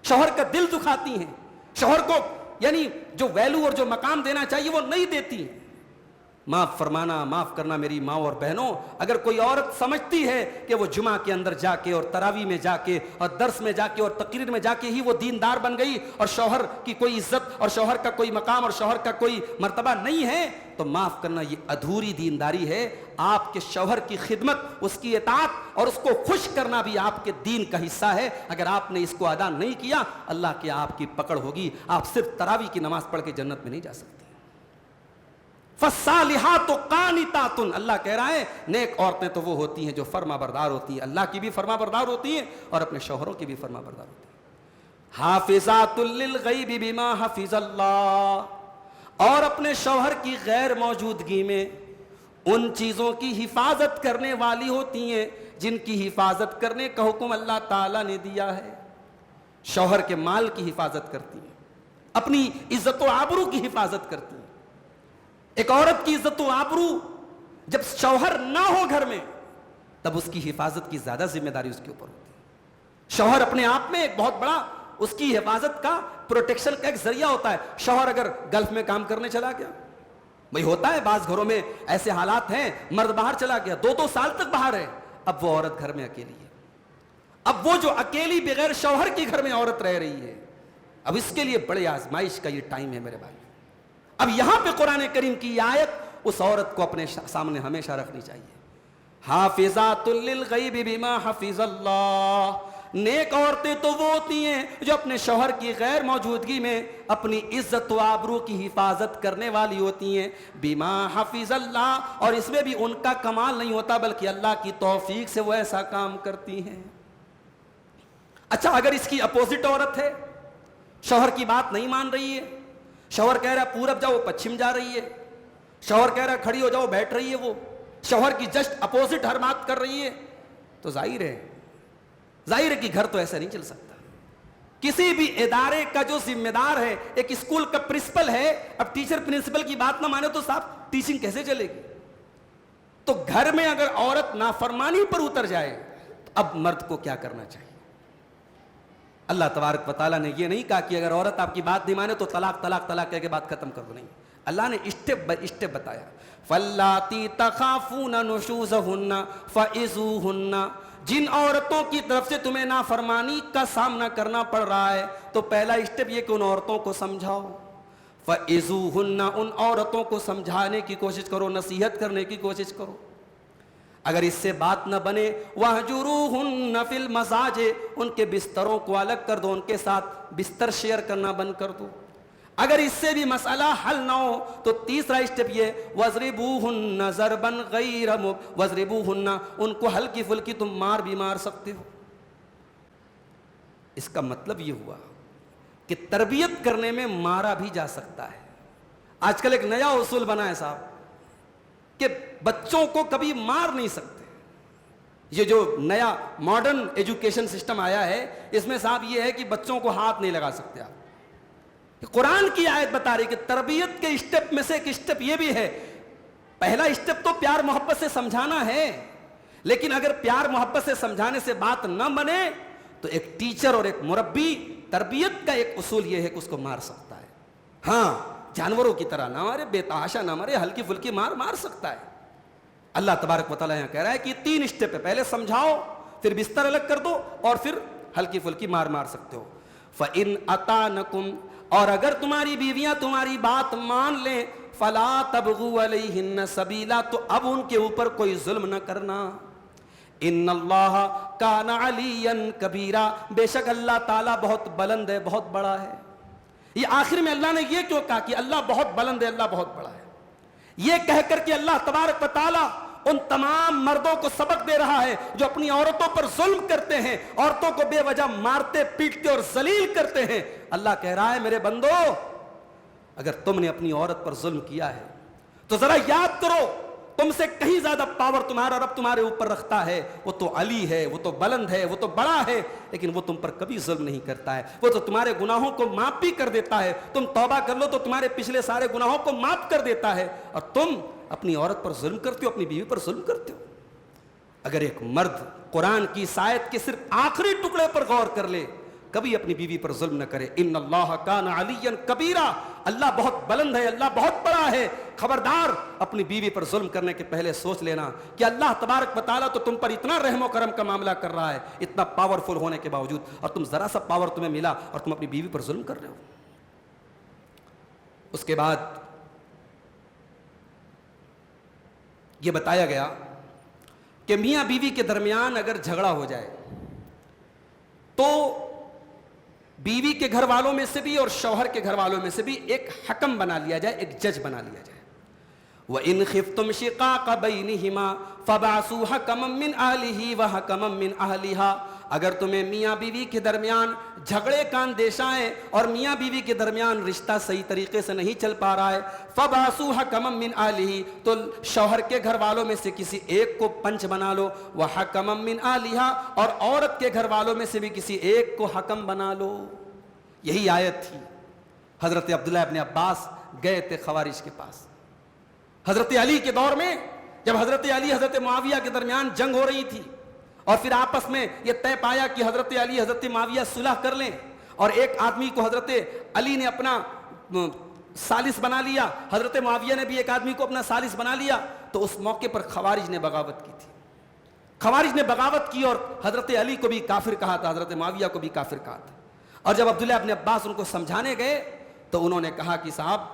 شوہر کا دل دکھاتی ہیں، شوہر کو یعنی جو ویلو اور جو مقام دینا چاہیے وہ نہیں دیتی. معاف فرمانا، معاف کرنا میری ماں اور بہنوں، اگر کوئی عورت سمجھتی ہے کہ وہ جمعہ کے اندر جا کے اور تراویح میں جا کے اور درس میں جا کے اور تقریر میں جا کے ہی وہ دیندار بن گئی اور شوہر کی کوئی عزت اور شوہر کا کوئی مقام اور شوہر کا کوئی مرتبہ نہیں ہے، تو معاف کرنا یہ ادھوری دینداری ہے. آپ کے شوہر کی خدمت، اس کی اطاعت اور اس کو خوش کرنا بھی آپ کے دین کا حصہ ہے. اگر آپ نے اس کو ادا نہیں کیا، اللہ کے آپ کی پکڑ ہوگی، آپ صرف تراویح کی نماز پڑھ کے جنت میں نہیں جا سکتے. فالصالحات قانتات، اللہ کہہ رہا ہے نیک عورتیں تو وہ ہوتی ہیں جو فرما بردار ہوتی ہیں، اللہ کی بھی فرما بردار ہوتی ہیں اور اپنے شوہروں کی بھی فرما بردار ہوتی ہیں. حافظات للغیب بما حفظ اللہ، اور اپنے شوہر کی غیر موجودگی میں ان چیزوں کی حفاظت کرنے والی ہوتی ہیں جن کی حفاظت کرنے کا حکم اللہ تعالیٰ نے دیا ہے. شوہر کے مال کی حفاظت کرتی ہیں، اپنی عزت و آبرو کی حفاظت کرتی ہیں. ایک عورت کی عزت و آبرو جب شوہر نہ ہو گھر میں تب اس کی حفاظت کی زیادہ ذمہ داری اس کے اوپر ہوتی ہے. شوہر اپنے آپ میں ایک بہت بڑا اس کی حفاظت کا، پروٹیکشن کا ایک ذریعہ ہوتا ہے. شوہر اگر گلف میں کام کرنے چلا گیا، بھئی ہوتا ہے بعض گھروں میں ایسے حالات ہیں، مرد باہر چلا گیا 2 سال تک باہر ہے، اب وہ عورت گھر میں اکیلی ہے. اب وہ جو اکیلی بغیر شوہر کی گھر میں عورت رہ رہی ہے، اب اس کے لیے بڑے آزمائش کا یہ ٹائم ہے میرے بھائی. اب یہاں پہ قرآن کریم کی آیت اس عورت کو اپنے سامنے ہمیشہ رکھنی چاہیے. حافظات للغیب بما حفظ اللہ، نیک عورتیں تو وہ ہوتی ہیں جو اپنے شوہر کی غیر موجودگی میں اپنی عزت و آبرو کی حفاظت کرنے والی ہوتی ہیں. بما حفظ اللہ، اور اس میں بھی ان کا کمال نہیں ہوتا بلکہ اللہ کی توفیق سے وہ ایسا کام کرتی ہیں. اچھا اگر اس کی اپوزٹ عورت ہے، شوہر کی بات نہیں مان رہی ہے، شوہر کہہ رہا ہے پورب جاؤ پچھم جا رہی ہے، شوہر کہہ رہا ہے کھڑی ہو جاؤ بیٹھ رہی ہے، وہ شوہر کی جسٹ اپوزٹ ہر بات کر رہی ہے، تو ظاہر ہے کہ گھر تو ایسا نہیں چل سکتا. کسی بھی ادارے کا جو ذمہ دار ہے، ایک اسکول کا پرنسپل ہے، اب ٹیچر پرنسپل کی بات نہ مانے تو صاحب ٹیچنگ کیسے چلے گی؟ تو گھر میں اگر عورت نافرمانی پر اتر جائے تو اب مرد کو کیا کرنا چاہیے؟ اللہ تبارک و تعالیٰ نے یہ نہیں کہا کہ اگر عورت آپ کی بات نہیں مانے تو طلاق طلاق طلاق کہہ کے بات ختم کر دو، نہیں. اللہ نے اسٹیپ بائی اسٹیپ بتایا. فَاللَّاتِي تَخَافُونَ نُشُوزَهُنَّ فَعِظُوهُنَّ، جن عورتوں کی طرف سے تمہیں نافرمانی کا سامنا کرنا پڑ رہا ہے تو پہلا اسٹیپ یہ کہ ان عورتوں کو سمجھاؤ. فَعِظُوهُنَّ، ان عورتوں کو سمجھانے کی کوشش کرو، نصیحت کرنے کی کوشش کرو. اگر اس سے بات نہ بنے وَاهْجُرُوهُنَّ فِي الْمَضَاجِعِ، ان کے بستروں کو الگ کر دو، ان کے ساتھ بستر شیئر کرنا بند کر دو. اگر اس سے بھی مسئلہ حل نہ ہو تو تیسرا اسٹیپ یہ وَاضْرِبُوهُنَّ ضَرْبًا غَيْرَ وَاضْرِبُوهُنَّ، ان کو ہلکی پھلکی تم مار بھی مار سکتے ہو. اس کا مطلب یہ ہوا کہ تربیت کرنے میں مارا بھی جا سکتا ہے. آج کل ایک نیا اصول بنا ہے صاحب کہ بچوں کو کبھی مار نہیں سکتے. یہ جو نیا ماڈرن ایجوکیشن سسٹم آیا ہے اس میں صاحب یہ ہے کہ بچوں کو ہاتھ نہیں لگا سکتے آپ. قرآن کی آیت بتا رہی کہ تربیت کے اسٹیپ میں سے ایک اسٹیپ یہ بھی ہے. پہلا اسٹیپ تو پیار محبت سے سمجھانا ہے، لیکن اگر پیار محبت سے سمجھانے سے بات نہ بنے تو ایک ٹیچر اور ایک مربی، تربیت کا ایک اصول یہ ہے کہ اس کو مار سکتا ہے. ہاں جانوروں کی طرح نہ مارے، بے تحاشا نہ مارے، ہلکی پھلکی مار سکتا ہے. اللہ تبارک و تعالیٰ یہاں کہہ رہا ہے کہ 3 اسٹیپ ہے. پہلے سمجھاؤ، پھر بستر الگ کر دو، اور پھر ہلکی پھلکی مار سکتے ہو. فَإِنْ أَطَانَكُمْ، اور اگر تمہاری بیویاں تمہاری بات مان لیں، فَلَا تَبْغُوا عَلَيْهِنَّ سَبِيلًا، تو اب ان کے اوپر کوئی ظلم نہ کرنا. إِنَّ اللَّهَ كَانَ عَلِيًّا كَبِيرًا، بے شک اللہ تعالیٰ بہت بلند ہے، بہت بڑا ہے. یہ آخر میں اللہ نے یہ کیوں کہا کہ اللہ بہت بلند ہے، اللہ بہت بڑا ہے؟ یہ کہہ کر کہ اللہ تبارک و تعالیٰ ان تمام مردوں کو سبق دے رہا ہے جو اپنی عورتوں پر ظلم کرتے ہیں، عورتوں کو بے وجہ مارتے پیٹتے اور ذلیل کرتے ہیں. اللہ کہہ رہا ہے میرے بندو، اگر تم نے اپنی عورت پر ظلم کیا ہے تو ذرا یاد کرو تم سے کہیں زیادہ پاور تمہارا رب تمہارے اوپر رکھتا ہے. وہ تو علی ہے، وہ تو بلند ہے، وہ تو بڑا ہے، لیکن وہ تم پر کبھی ظلم نہیں کرتا ہے. وہ تو تمہارے گناہوں کو معاف بھی کر دیتا ہے. تم توبہ کر لو تو تمہارے پچھلے سارے گناہوں کو معاف کر دیتا ہے. اور تم اپنی عورت پر ظلم کرتے ہو، اپنی بیوی پر ظلم کرتے ہو. اگر ایک مرد قرآن کی اس آیت کے صرف آخری ٹکڑے پر غور کر لے، کبھی اپنی بیوی پر ظلم نہ کرے. ان اللہ کان علیٰ کبیرا، اللہ بہت بلند ہے، اللہ بہت بڑا ہے. خبردار اپنی بیوی پر ظلم کرنے کے پہلے سوچ لینا کہ اللہ تبارک و تعالیٰ تو تم پر اتنا رحم و کرم کا معاملہ کر رہا ہے، اتنا پاورفل ہونے کے باوجود، اور تم ذرا سا پاور تمہیں ملا اور تم اپنی بیوی پر ظلم کر رہے ہو. اس کے بعد یہ بتایا گیا کہ میاں بیوی کے درمیان اگر جھگڑا ہو جائے تو بیوی کے گھر والوں میں سے بھی اور شوہر کے گھر والوں میں سے بھی ایک حکم بنا لیا جائے، ایک جج بنا لیا جائے. وَإِنْ خِفْتُمْ شِقَاقَ بَيْنِهِمَا فَبَعْثُوا حَكَمًا مِّنْ أَهْلِهِ وَحَكَمًا مِّنْ أَهْلِهَا، اگر تمہیں میاں بیوی کے درمیان جھگڑے کا اندیشہ ہے اور میاں بیوی کے درمیان رشتہ صحیح طریقے سے نہیں چل پا رہا ہے، فَبَعْثُوا حَكَمًا مِّنْ أَهْلِهِ، تو شوہر کے گھر والوں میں سے کسی ایک کو پنچ بنا لو، وَحَكَمًا مِّنْ أَهْلِهَا، اور عورت کے گھر والوں میں سے بھی کسی ایک کو حکم بنا لو. یہی آیت تھی. حضرت عبداللہ ابن عباس گئے تھے خوارج کے پاس حضرت علی کے دور میں، جب حضرت علی حضرت معاویہ کے درمیان جنگ ہو رہی تھی اور پھر آپس میں یہ طے پایا کہ حضرت علی حضرت معاویہ صلح کر لیں، اور ایک آدمی کو حضرت علی نے اپنا ثالث بنا لیا، حضرت معاویہ نے بھی ایک آدمی کو اپنا ثالث بنا لیا. تو اس موقع پر خوارج نے بغاوت کی تھی. خوارج نے بغاوت کی اور حضرت علی کو بھی کافر کہا تھا، حضرت معاویہ کو بھی کافر کہا تھا. اور جب عبداللہ ابن عباس ان کو سمجھانے گئے تو انہوں نے کہا کہ صاحب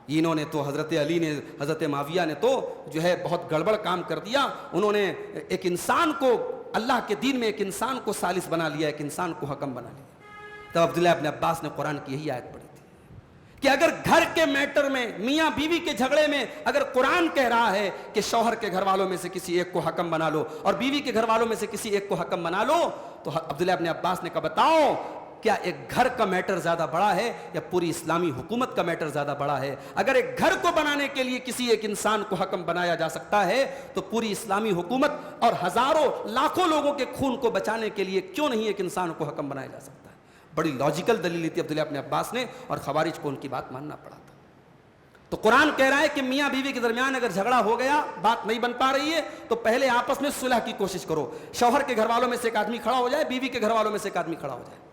انہوں نے تو حضرت علی نے حضرت معاویہ نے تو جو ہے بہت گڑبڑ کام کر دیا. انہوں نے ایک انسان کو اللہ کے دین میں ایک انسان کو ثالث بنا لیا, ایک انسان کو حکم بنا لیا. تب عبداللہ ابن عباس نے قرآن کی یہی آیت پڑھی تھی کہ اگر گھر کے میٹر میں, میاں بیوی کے جھگڑے میں اگر قرآن کہہ رہا ہے کہ شوہر کے گھر والوں میں سے کسی ایک کو حکم بنا لو اور بیوی کے گھر والوں میں سے کسی ایک کو حکم بنا لو, تو عبداللہ ابن عباس نے کہا بتاؤ کیا ایک گھر کا میٹر زیادہ بڑا ہے یا پوری اسلامی حکومت کا میٹر زیادہ بڑا ہے؟ اگر ایک گھر کو بنانے کے لیے کسی ایک انسان کو حکم بنایا جا سکتا ہے تو پوری اسلامی حکومت اور ہزاروں لاکھوں لوگوں کے خون کو بچانے کے لیے کیوں نہیں ایک انسان کو حکم بنایا جا سکتا ہے؟ بڑی لاجیکل دلیل تھی عبداللہ ابن عباس نے, اور خوارج کو ان کی بات ماننا پڑا تھا. تو قرآن کہہ رہا ہے کہ میاں بیوی کے درمیان اگر جھگڑا ہو گیا, بات نہیں بن پا رہی ہے, تو پہلے آپس میں صلح کی کوشش کرو. شوہر کے گھر والوں میں سے ایک آدمی کھڑا ہو جائے, بیوی کے گھر والوں میں سے ایک آدمی کھڑا ہو جائے.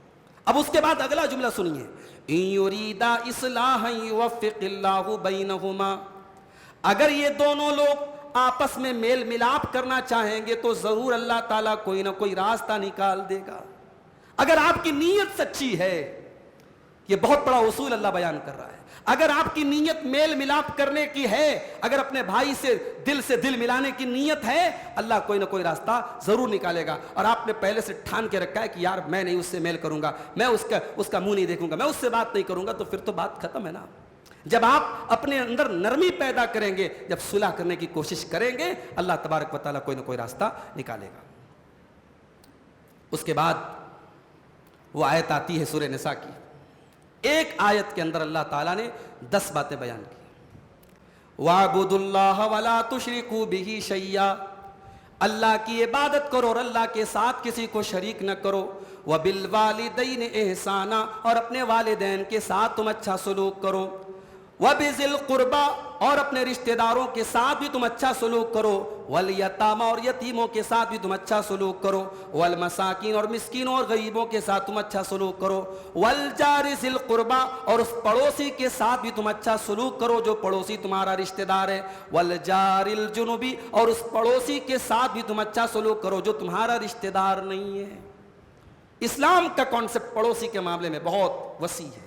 اب اس کے بعد اگلا جملہ سنیے, ان یریدا اصلاحا یوفق اللہ بینہما, اگر یہ دونوں لوگ آپس میں میل ملاپ کرنا چاہیں گے تو ضرور اللہ تعالیٰ کوئی نہ کوئی راستہ نکال دے گا. اگر آپ کی نیت سچی ہے, یہ بہت بڑا اصول اللہ بیان کر رہا ہے, اگر آپ کی نیت میل ملاپ کرنے کی ہے, اگر اپنے بھائی سے دل ملانے کی نیت ہے, اللہ کوئی نہ کوئی راستہ ضرور نکالے گا. اور آپ نے پہلے سے ٹھان کے رکھا ہے کہ یار میں نہیں اس سے میل کروں گا, میں اس کا منہ نہیں دیکھوں گا, میں اس سے بات نہیں کروں گا, تو پھر تو بات ختم ہے نا. جب آپ اپنے اندر نرمی پیدا کریں گے, جب صلح کرنے کی کوشش کریں گے, اللہ تبارک و تعالیٰ کوئی نہ کوئی راستہ نکالے گا. اس کے بعد وہ آیت آتی ہے سورہ نساء کی. ایک آیت کے اندر اللہ تعالیٰ نے 10 باتیں بیان کی. وَاعْبُدُوا اللَّهَ وَلَا تُشْرِكُوا بِهِ شَيْئًا, اللہ کی عبادت کرو اور اللہ کے ساتھ کسی کو شریک نہ کرو. وَبِالْوَالِدَيْنِ إِحْسَانًا, اور اپنے والدین کے ساتھ تم اچھا سلوک کرو. وَبِذِي الْقُرْبَى, اور اپنے رشتہ داروں کے ساتھ بھی تم اچھا سلوک کرو. وَالْيَتَامَى, اور یتیموں کے ساتھ بھی تم اچھا سلوک کرو. وَالْمَسَاكِينَ, اور مسکینوں اور غریبوں کے ساتھ تم اچھا سلوک کرو. وَالْجَارِ ذِي الْقُرْبَى, اور اس پڑوسی کے ساتھ بھی تم اچھا سلوک کرو جو پڑوسی تمہارا رشتہ دار ہے. وَالْجَارِ الْجُنُبِ, اور اس پڑوسی کے ساتھ بھی تم اچھا سلوک کرو جو تمہارا رشتہ دار نہیں ہے. اسلام کا کانسیپٹ پڑوسی کے معاملے میں بہت وسیع ہے.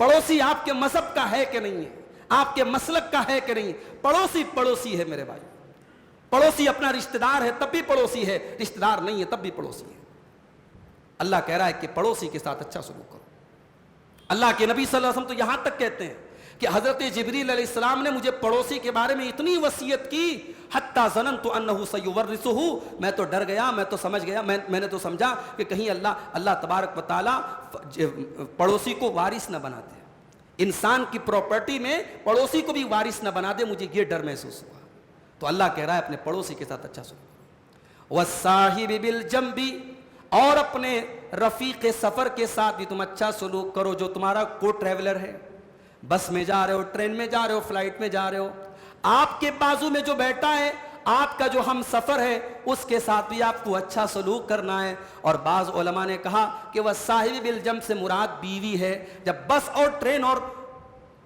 پڑوسی آپ کے مذہب کا ہے کہ نہیں ہے, آپ کے مسلک کا ہے کہ نہیں, پڑوسی پڑوسی ہے میرے بھائی. پڑوسی اپنا رشتہ دار ہے تب بھی پڑوسی ہے, رشتہ دار نہیں ہے تب بھی پڑوسی ہے. اللہ کہہ رہا ہے کہ پڑوسی کے ساتھ اچھا سلوک کرو. اللہ کے نبی صلی اللہ علیہ وسلم تو یہاں تک کہتے ہیں کہ حضرت جبریل علیہ السلام نے مجھے پڑوسی کے بارے میں اتنی وصیت کی, حتی ظننت انہ سیورثہ, میں تو ڈر گیا, میں تو سمجھ گیا, میں نے تو سمجھا کہ کہیں اللہ تبارک و تعالیٰ پڑوسی کو وارث نہ بنا دے, انسان کی پراپرٹی میں پڑوسی کو بھی وارث نہ بنا دے, مجھے یہ ڈر محسوس ہوا. تو اللہ کہہ رہا ہے اپنے پڑوسی کے ساتھ اچھا سلوک. والصاحب بالجنب, اور اپنے رفیق سفر کے ساتھ بھی تم اچھا سلوک کرو جو تمہارا کو ٹریولر ہے. بس میں جا رہے ہو, ٹرین میں جا رہے ہو, فلائٹ میں جا رہے ہو, آپ کے بازو میں جو بیٹھا ہے, آپ کا جو ہم سفر ہے, اس کے ساتھ بھی آپ کو اچھا سلوک کرنا ہے. اور بعض علماء نے کہا کہ وہ صاحب بالجنب سے مراد بیوی ہے. جب بس اور ٹرین اور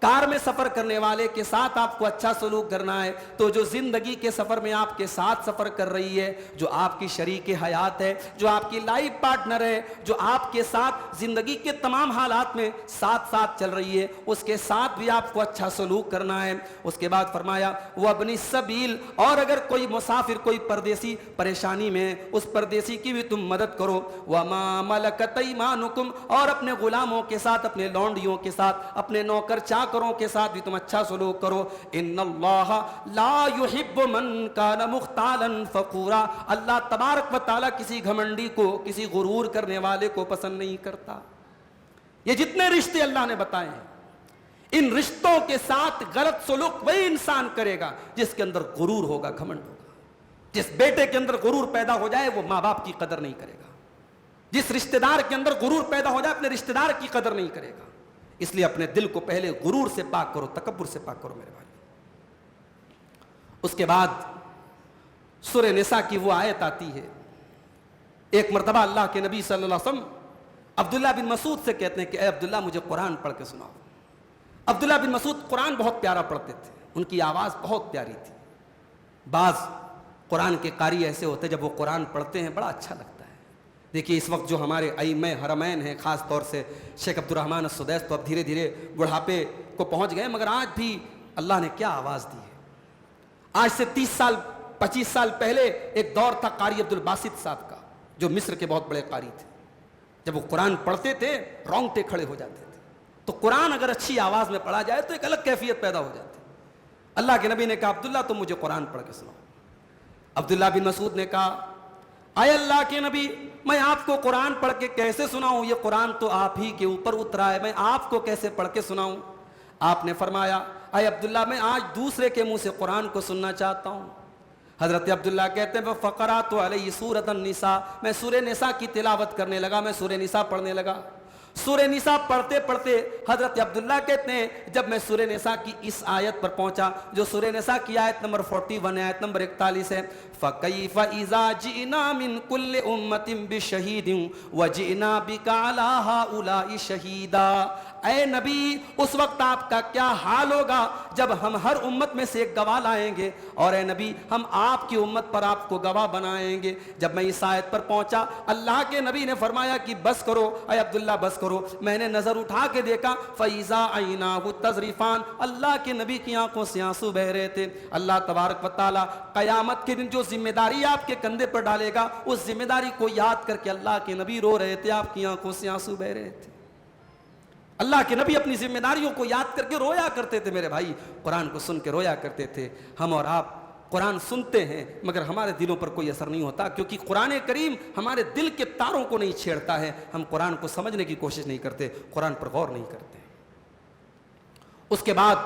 کار میں سفر کرنے والے کے ساتھ آپ کو اچھا سلوک کرنا ہے, تو جو زندگی کے سفر میں آپ کے ساتھ سفر کر رہی ہے, جو آپ کی شریک حیات ہے, جو آپ کی لائف پارٹنر ہے, جو آپ کے ساتھ زندگی کے تمام حالات میں ساتھ ساتھ چل رہی ہے, اس کے ساتھ بھی آپ کو اچھا سلوک کرنا ہے. اس کے بعد فرمایا وَابْنِ السَّبِيلِ, اور اگر کوئی مسافر, کوئی پردیسی پریشانی میں, اس پردیسی کی بھی تم مدد کرو. وَمَا مَلَكَتْ أَيْمَانُكُمْ, اور اپنے غلاموں کے ساتھ, اپنے لونڈیوں کے ساتھ, اپنے نوکر چاکروں کے ساتھ بھی تم اچھا سلوک کرو. ان اللہ لا يحب من کان مختالا فخورا, اللہ تبارک و تعالیٰ کسی گھمنڈی کو, کسی غرور کرنے والے کو پسند نہیں کرتا. یہ جتنے رشتے اللہ نے بتائے ہیں, ان رشتوں کے ساتھ غلط سلوک وہی انسان کرے گا جس کے اندر غرور ہوگا, گھمنڈ ہوگا. جس بیٹے کے اندر غرور پیدا ہو جائے وہ ماں باپ کی قدر نہیں کرے گا. جس رشتہ دار کے اندر غرور پیدا ہو جائے اپنے رشتہ دار کی قدر نہیں کرے گا. اس لیے اپنے دل کو پہلے غرور سے پاک کرو, تکبر سے پاک کرو میرے بھائی. اس کے بعد سورہ نساء کی وہ آیت آتی ہے. ایک مرتبہ اللہ کے نبی صلی اللہ علیہ وسلم عبداللہ بن مسعود سے کہتے ہیں کہ اے عبداللہ مجھے قرآن پڑھ کے سناؤ. عبداللہ بن مسعود قرآن بہت پیارا پڑھتے تھے, ان کی آواز بہت پیاری تھی. بعض قرآن کے قاری ایسے ہوتے جب وہ قرآن پڑھتے ہیں بڑا اچھا لگتا ہے. دیکھیے اس وقت جو ہمارے ائمہ حرمین ہیں, خاص طور سے شیخ عبد الرحمن السدیس, تو اب دھیرے دھیرے بڑھاپے کو پہنچ گئے, مگر آج بھی اللہ نے کیا آواز دی ہے. آج سے 30 سال 25 سال پہلے ایک دور تھا قاری عبد الباسط صاحب کا، جو مصر کے بہت بڑے قاری تھے. جب وہ قرآن پڑھتے تھے رونگٹے کھڑے ہو جاتے تھے. تو قرآن اگر اچھی آواز میں پڑھا جائے تو ایک الگ کیفیت پیدا ہو جاتی. اللہ کے نبی نے کہا عبداللہ تم مجھے قرآن پڑھ کے سناؤ. عبداللہ بن مسعود نے کہا اے اللہ کے نبی میں آپ کو قرآن پڑھ کے کیسے سناؤں؟ یہ قرآن تو آپ ہی کے اوپر اترا ہے، میں آپ کو کیسے پڑھ کے سناؤں؟ آپ نے فرمایا اے عبداللہ میں آج دوسرے کے منہ سے قرآن کو سننا چاہتا ہوں. حضرت عبداللہ کہتے ہیں فقرات علیہ سورۃ النساء، میں سورہ نساء کی تلاوت کرنے لگا، میں سورہ نساء پڑھنے لگا. سورہ نساء پڑھتے پڑھتے حضرت عبداللہ کہتے ہیں جب میں سورہ نساء کی اس آیت پر پہنچا جو سورہ نساء کی آیت نمبر 41 ہے، آیت نمبر 41 ہے، فَكَيْفَ إِذَا جِئْنَا مِن كُلِّ أُمَّةٍ بِشَهِيدٍ وَجِئْنَا بِكَ عَلَىٰ هَٰؤُلَاءِ شَهِيدًا. اے نبی اس وقت آپ کا کیا حال ہوگا جب ہم ہر امت میں سے ایک گواہ لائیں گے، اور اے نبی ہم آپ کی امت پر آپ کو گواہ بنائیں گے. جب میں اس آیت پر پہنچا اللہ کے نبی نے فرمایا کہ بس کرو اے عبداللہ بس کرو. میں نے نظر اٹھا کے دیکھا فَإِذَا عَيْنَاهُ تَذْرِفَانِ، اللہ کے نبی کی آنکھوں سے آنسو بہ رہے تھے. اللہ تبارک و تعالیٰ قیامت کے دن جو ذمہ داری آپ کے کندھے پر ڈالے گا اس ذمہ داری کو یاد کر کے اللہ کے نبی رو رہے تھے، آپ کی آنکھوں سے آنسو بہ رہے تھے. اللہ کے نبی اپنی ذمہ داریوں کو یاد کر کے رویا کرتے تھے. میرے بھائی قرآن کو سن کے رویا کرتے تھے. ہم اور آپ قرآن سنتے ہیں مگر ہمارے دلوں پر کوئی اثر نہیں ہوتا، کیونکہ قرآن کریم ہمارے دل کے تاروں کو نہیں چھیڑتا ہے. ہم قرآن کو سمجھنے کی کوشش نہیں کرتے، قرآن پر غور نہیں کرتے. اس کے بعد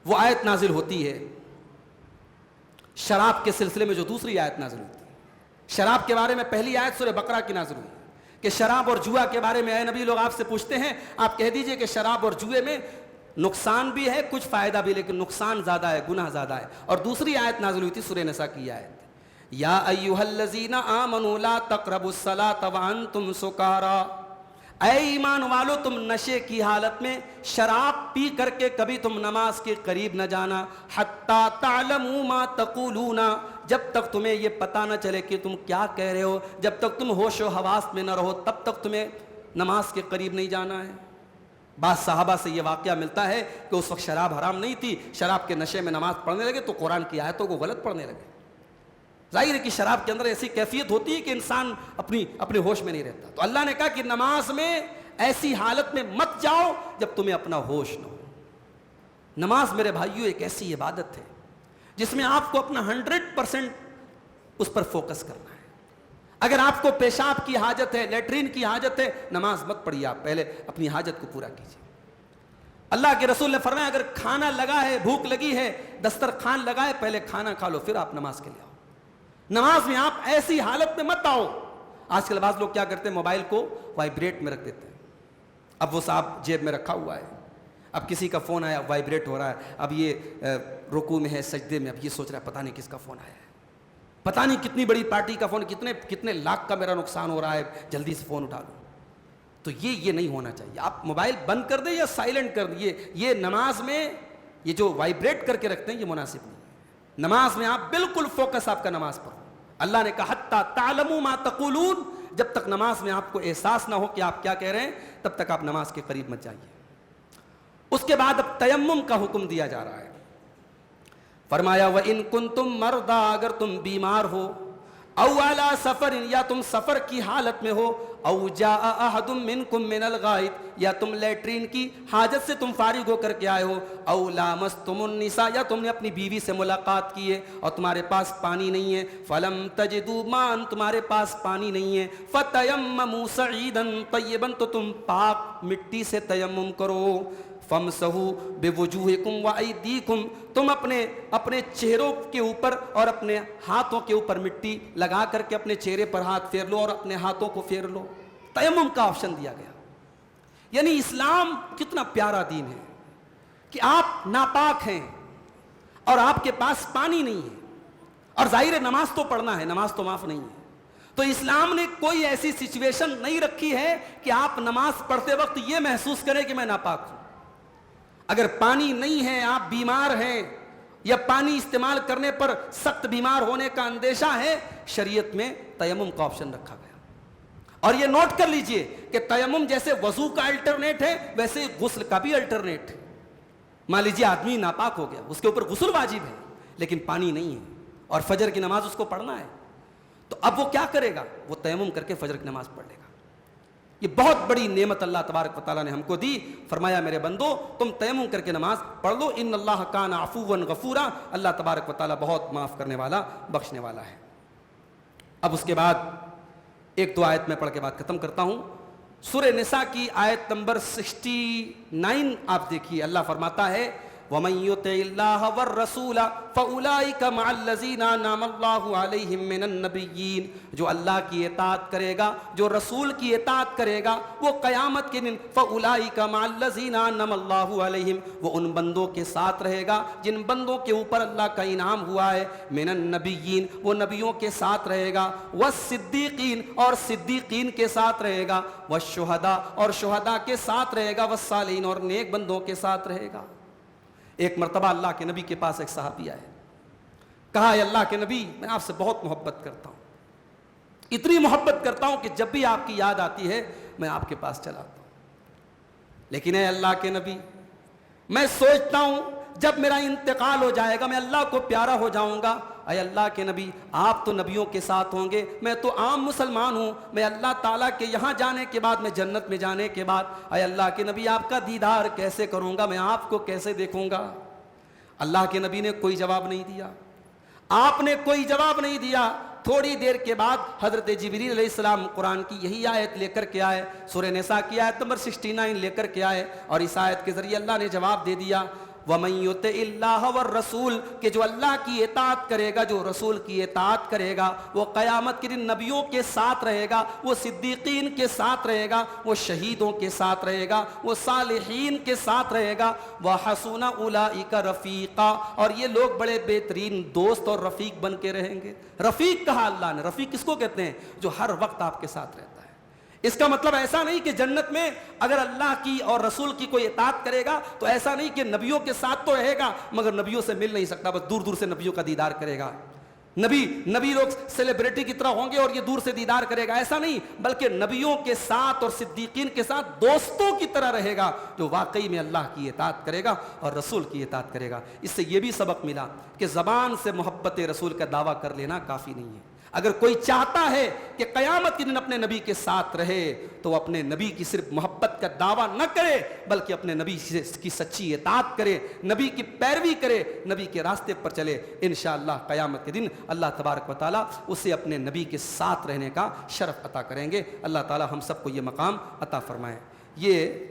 وہ آیت نازل ہوتی ہے شراب کے سلسلے میں، جو دوسری آیت نازل ہوتی ہے. شراب کے بارے میں پہلی آیت سورہ بقرہ کی نازل ہوئی کہ شراب اور جوا کے بارے میں اے نبی لوگ آپ سے پوچھتے ہیں، آپ کہہ دیجئے کہ شراب اور جوئے میں نقصان بھی ہے کچھ فائدہ بھی، لیکن نقصان زیادہ ہے، گناہ زیادہ ہے. اور دوسری آیت نازل ہوئی تھی سورہ نساء کی آیت، یا ایھا الذین آمنوا لا تقربوا الصلاۃ وانتم سکارا. اے ایمان والو تم نشے کی حالت میں شراب پی کر کے کبھی تم نماز کے قریب نہ جانا. حتی تعلموا ما تقولون، جب تک تمہیں یہ پتہ نہ چلے کہ تم کیا کہہ رہے ہو، جب تک تم ہوش و حواس میں نہ رہو تب تک تمہیں نماز کے قریب نہیں جانا ہے. بعض صحابہ سے یہ واقعہ ملتا ہے کہ اس وقت شراب حرام نہیں تھی، شراب کے نشے میں نماز پڑھنے لگے تو قرآن کی آیتوں کو غلط پڑھنے لگے. ظاہر ہے کہ شراب کے اندر ایسی کیفیت ہوتی ہے کہ انسان اپنے ہوش میں نہیں رہتا. تو اللہ نے کہا کہ نماز میں ایسی حالت میں مت جاؤ جب تمہیں اپنا ہوش نہ ہو. نماز میرے بھائیوں ایک ایسی عبادت ہے جس میں آپ کو اپنا 100% اس پر فوکس کرنا ہے. اگر آپ کو پیشاب کی حاجت ہے، لیٹرین کی حاجت ہے، نماز مت پڑھیے، آپ پہلے اپنی حاجت کو پورا کیجیے. اللہ کے رسول نے فرمایا اگر کھانا لگا ہے، بھوک لگی ہے، دسترخوان لگا ہے، پہلے کھانا کھا لو پھر آپ نماز کے لیے آؤ. نماز میں آپ ایسی حالت میں مت آؤ. آج کل بعض لوگ کیا کرتے ہیں، موبائل کو وائبریٹ میں رکھ دیتے ہیں. اب وہ صاحب جیب میں رکھا ہوا ہے، اب کسی کا فون آیا وائبریٹ ہو رہا ہے، اب یہ رکوع میں ہے، سجدے میں، اب یہ سوچ رہا ہے پتہ نہیں کس کا فون آیا ہے، پتہ نہیں کتنی بڑی پارٹی کا فون، کتنے لاکھ کا میرا نقصان ہو رہا ہے، جلدی سے فون اٹھا لوں. تو یہ نہیں ہونا چاہیے. آپ موبائل بند کر دیں یا سائلنٹ کر دیں. یہ نماز میں یہ جو وائبریٹ کر کے رکھتے ہیں یہ مناسب نہیں. نماز میں آپ بالکل فوکس آپ کا نماز پر ہو. اللہ نے کہا حتی تعلموا ما تقولون، جب تک نماز میں آپ کو احساس نہ ہو کہ آپ کیا کہہ رہے ہیں تب تک آپ نماز کے قریب مت جائیے. اس کے بعد اب تیمم کا حکم دیا جا رہا ہے. فرمایا وَإِن كُنتُم مَرْضَىٰ، اگر تم بیمار ہو، او علی سفر، یا تم سفر کی حالت میں ہو، او جاء احد منکم من الغائط، یا تم لیٹرین کی حاجت سے تم فارغ ہو کر کے آئے ہو، او لامستم النساء، یا تم نے اپنی بیوی سے ملاقات کی ہے اور تمہارے پاس پانی نہیں ہے، فلم تجدوا ماء، تمہارے پاس پانی نہیں ہے، فتیمموا صعیدا طیبا، تو تم پاک مٹی سے تیمم کرو. فامسحوا بوجوہکم وایدیکم، تم اپنے چہروں کے اوپر اور اپنے ہاتھوں کے اوپر مٹی لگا کر کے اپنے چہرے پر ہاتھ پھیر لو اور اپنے ہاتھوں کو پھیر لو. تیمم کا آپشن دیا گیا. یعنی اسلام کتنا پیارا دین ہے کہ آپ ناپاک ہیں اور آپ کے پاس پانی نہیں ہے، اور ظاہر نماز تو پڑھنا ہے، نماز تو معاف نہیں ہے. تو اسلام نے کوئی ایسی سچویشن نہیں رکھی ہے کہ آپ نماز پڑھتے وقت یہ محسوس کریں کہ میں ناپاک ہوں. اگر پانی نہیں ہے، آپ بیمار ہیں یا پانی استعمال کرنے پر سخت بیمار ہونے کا اندیشہ ہے، شریعت میں تیمم کا آپشن رکھا گیا. اور یہ نوٹ کر لیجئے کہ تیمم جیسے وضو کا الٹرنیٹ ہے ویسے غسل کا بھی الٹرنیٹ ہے. مان لیجئے آدمی ناپاک ہو گیا، اس کے اوپر غسل واجب ہے، لیکن پانی نہیں ہے اور فجر کی نماز اس کو پڑھنا ہے، تو اب وہ کیا کرے گا؟ وہ تیمم کر کے فجر کی نماز پڑھ لے گا۔ یہ بہت بڑی نعمت اللہ تبارک و تعالیٰ نے ہم کو دی، فرمایا میرے بندو تم تیمم کر کے نماز پڑھ لو، ان اللہ کان عفوا غفورا، اللہ تبارک و تعالیٰ بہت معاف کرنے والا، بخشنے والا ہے۔ اب اس کے بعد ایک دو آیت میں پڑھ کے بات ختم کرتا ہوں۔ سورہ نساء کی آیت نمبر 69 آپ دیکھیے، اللہ فرماتا ہے وَمَن يُطِعِ اللَّهَ وَالرَّسُولَ فَأُولَٰئِكَ مَعَ الَّذِينَ أَنْعَمَ اللَّهُ عَلَيْهِم مِّنَ النَّبِيِّينَ، جو اللہ کی اطاعت کرے گا، جو رسول کی اطاعت کرے گا، وہ قیامت کے دن فَأُولَٰئِكَ مَعَ الَّذِينَ أَنْعَمَ اللَّهُ عَلَيْهِم، وہ ان بندوں کے ساتھ رہے گا جن بندوں کے اوپر اللہ کا انعام ہوا ہے، مِّنَ النَّبِيِّينَ، وہ نبیوں کے ساتھ رہے گا، وَالصِّدِّيقِينَ، اور صدیقین کے ساتھ رہے گا، وَالشُّہَدَاء، اور شہداء کے ساتھ رہے گا، وَالصَّالِحِينَ، اور نیک بندوں کے ساتھ رہے گا۔ ایک مرتبہ اللہ کے نبی کے پاس ایک صحابی آئے، کہا اے اللہ کے نبی میں آپ سے بہت محبت کرتا ہوں، اتنی محبت کرتا ہوں کہ جب بھی آپ کی یاد آتی ہے میں آپ کے پاس چلا آتا ہوں، لیکن اے اللہ کے نبی میں سوچتا ہوں جب میرا انتقال ہو جائے گا میں اللہ کو پیارا ہو جاؤں گا۔ اے اللہ کے نبی آپ تو نبیوں کے ساتھ ہوں گے، میں تو عام مسلمان ہوں، میں اللہ تعالیٰ کے یہاں جانے کے بعد، میں جنت میں جانے کے بعد اے اللہ کے نبی آپ کا دیدار کیسے کروں گا، میں آپ کو کیسے دیکھوں گا؟ اللہ کے نبی نے کوئی جواب نہیں دیا، آپ نے کوئی جواب نہیں دیا۔ تھوڑی دیر کے بعد حضرت جبریل علیہ السلام قرآن کی یہی آیت لے کر کے آئے، سورہ نساء کی آیت نمبر 69 لے کر کے آئے، اور اس آیت کے ذریعے اللہ نے جواب دے دیا وَمَن يُطِعِ اللَّهَ وَالرَّسُولَ، کہ جو اللہ کی اطاعت کرے گا، جو رسول کی اطاعت کرے گا، وہ قیامت کے دن نبیوں کے ساتھ رہے گا، وہ صدیقین کے ساتھ رہے گا، وہ شہیدوں کے ساتھ رہے گا، وہ صالحین کے ساتھ رہے گا، وَحَسُنَ أُولَٰئِكَ رَفِيقًا، اور یہ لوگ بڑے بہترین دوست اور رفیق بن کے رہیں گے۔ رفیق کہا اللہ نے، رفیق کس کو کہتے ہیں؟ جو ہر وقت آپ کے ساتھ رہتا ہے۔ اس کا مطلب ایسا نہیں کہ جنت میں اگر اللہ کی اور رسول کی کوئی اطاعت کرے گا تو ایسا نہیں کہ نبیوں کے ساتھ تو رہے گا مگر نبیوں سے مل نہیں سکتا، بس دور دور سے نبیوں کا دیدار کرے گا۔ نبی لوگ سیلیبریٹی کی طرح ہوں گے اور یہ دور سے دیدار کرے گا، ایسا نہیں، بلکہ نبیوں کے ساتھ اور صدیقین کے ساتھ دوستوں کی طرح رہے گا، جو واقعی میں اللہ کی اطاعت کرے گا اور رسول کی اطاعت کرے گا۔ اس سے یہ بھی سبق ملا کہ زبان سے محبت رسول کا دعویٰ کر لینا کافی نہیں ہے۔ اگر کوئی چاہتا ہے کہ قیامت کے دن اپنے نبی کے ساتھ رہے تو اپنے نبی کی صرف محبت کا دعویٰ نہ کرے بلکہ اپنے نبی کی سچی اطاعت کرے، نبی کی پیروی کرے، نبی کے راستے پر چلے، انشاءاللہ قیامت کے دن اللہ تبارک و تعالیٰ اسے اپنے نبی کے ساتھ رہنے کا شرف عطا کریں گے۔ اللہ تعالیٰ ہم سب کو یہ مقام عطا فرمائے۔ یہ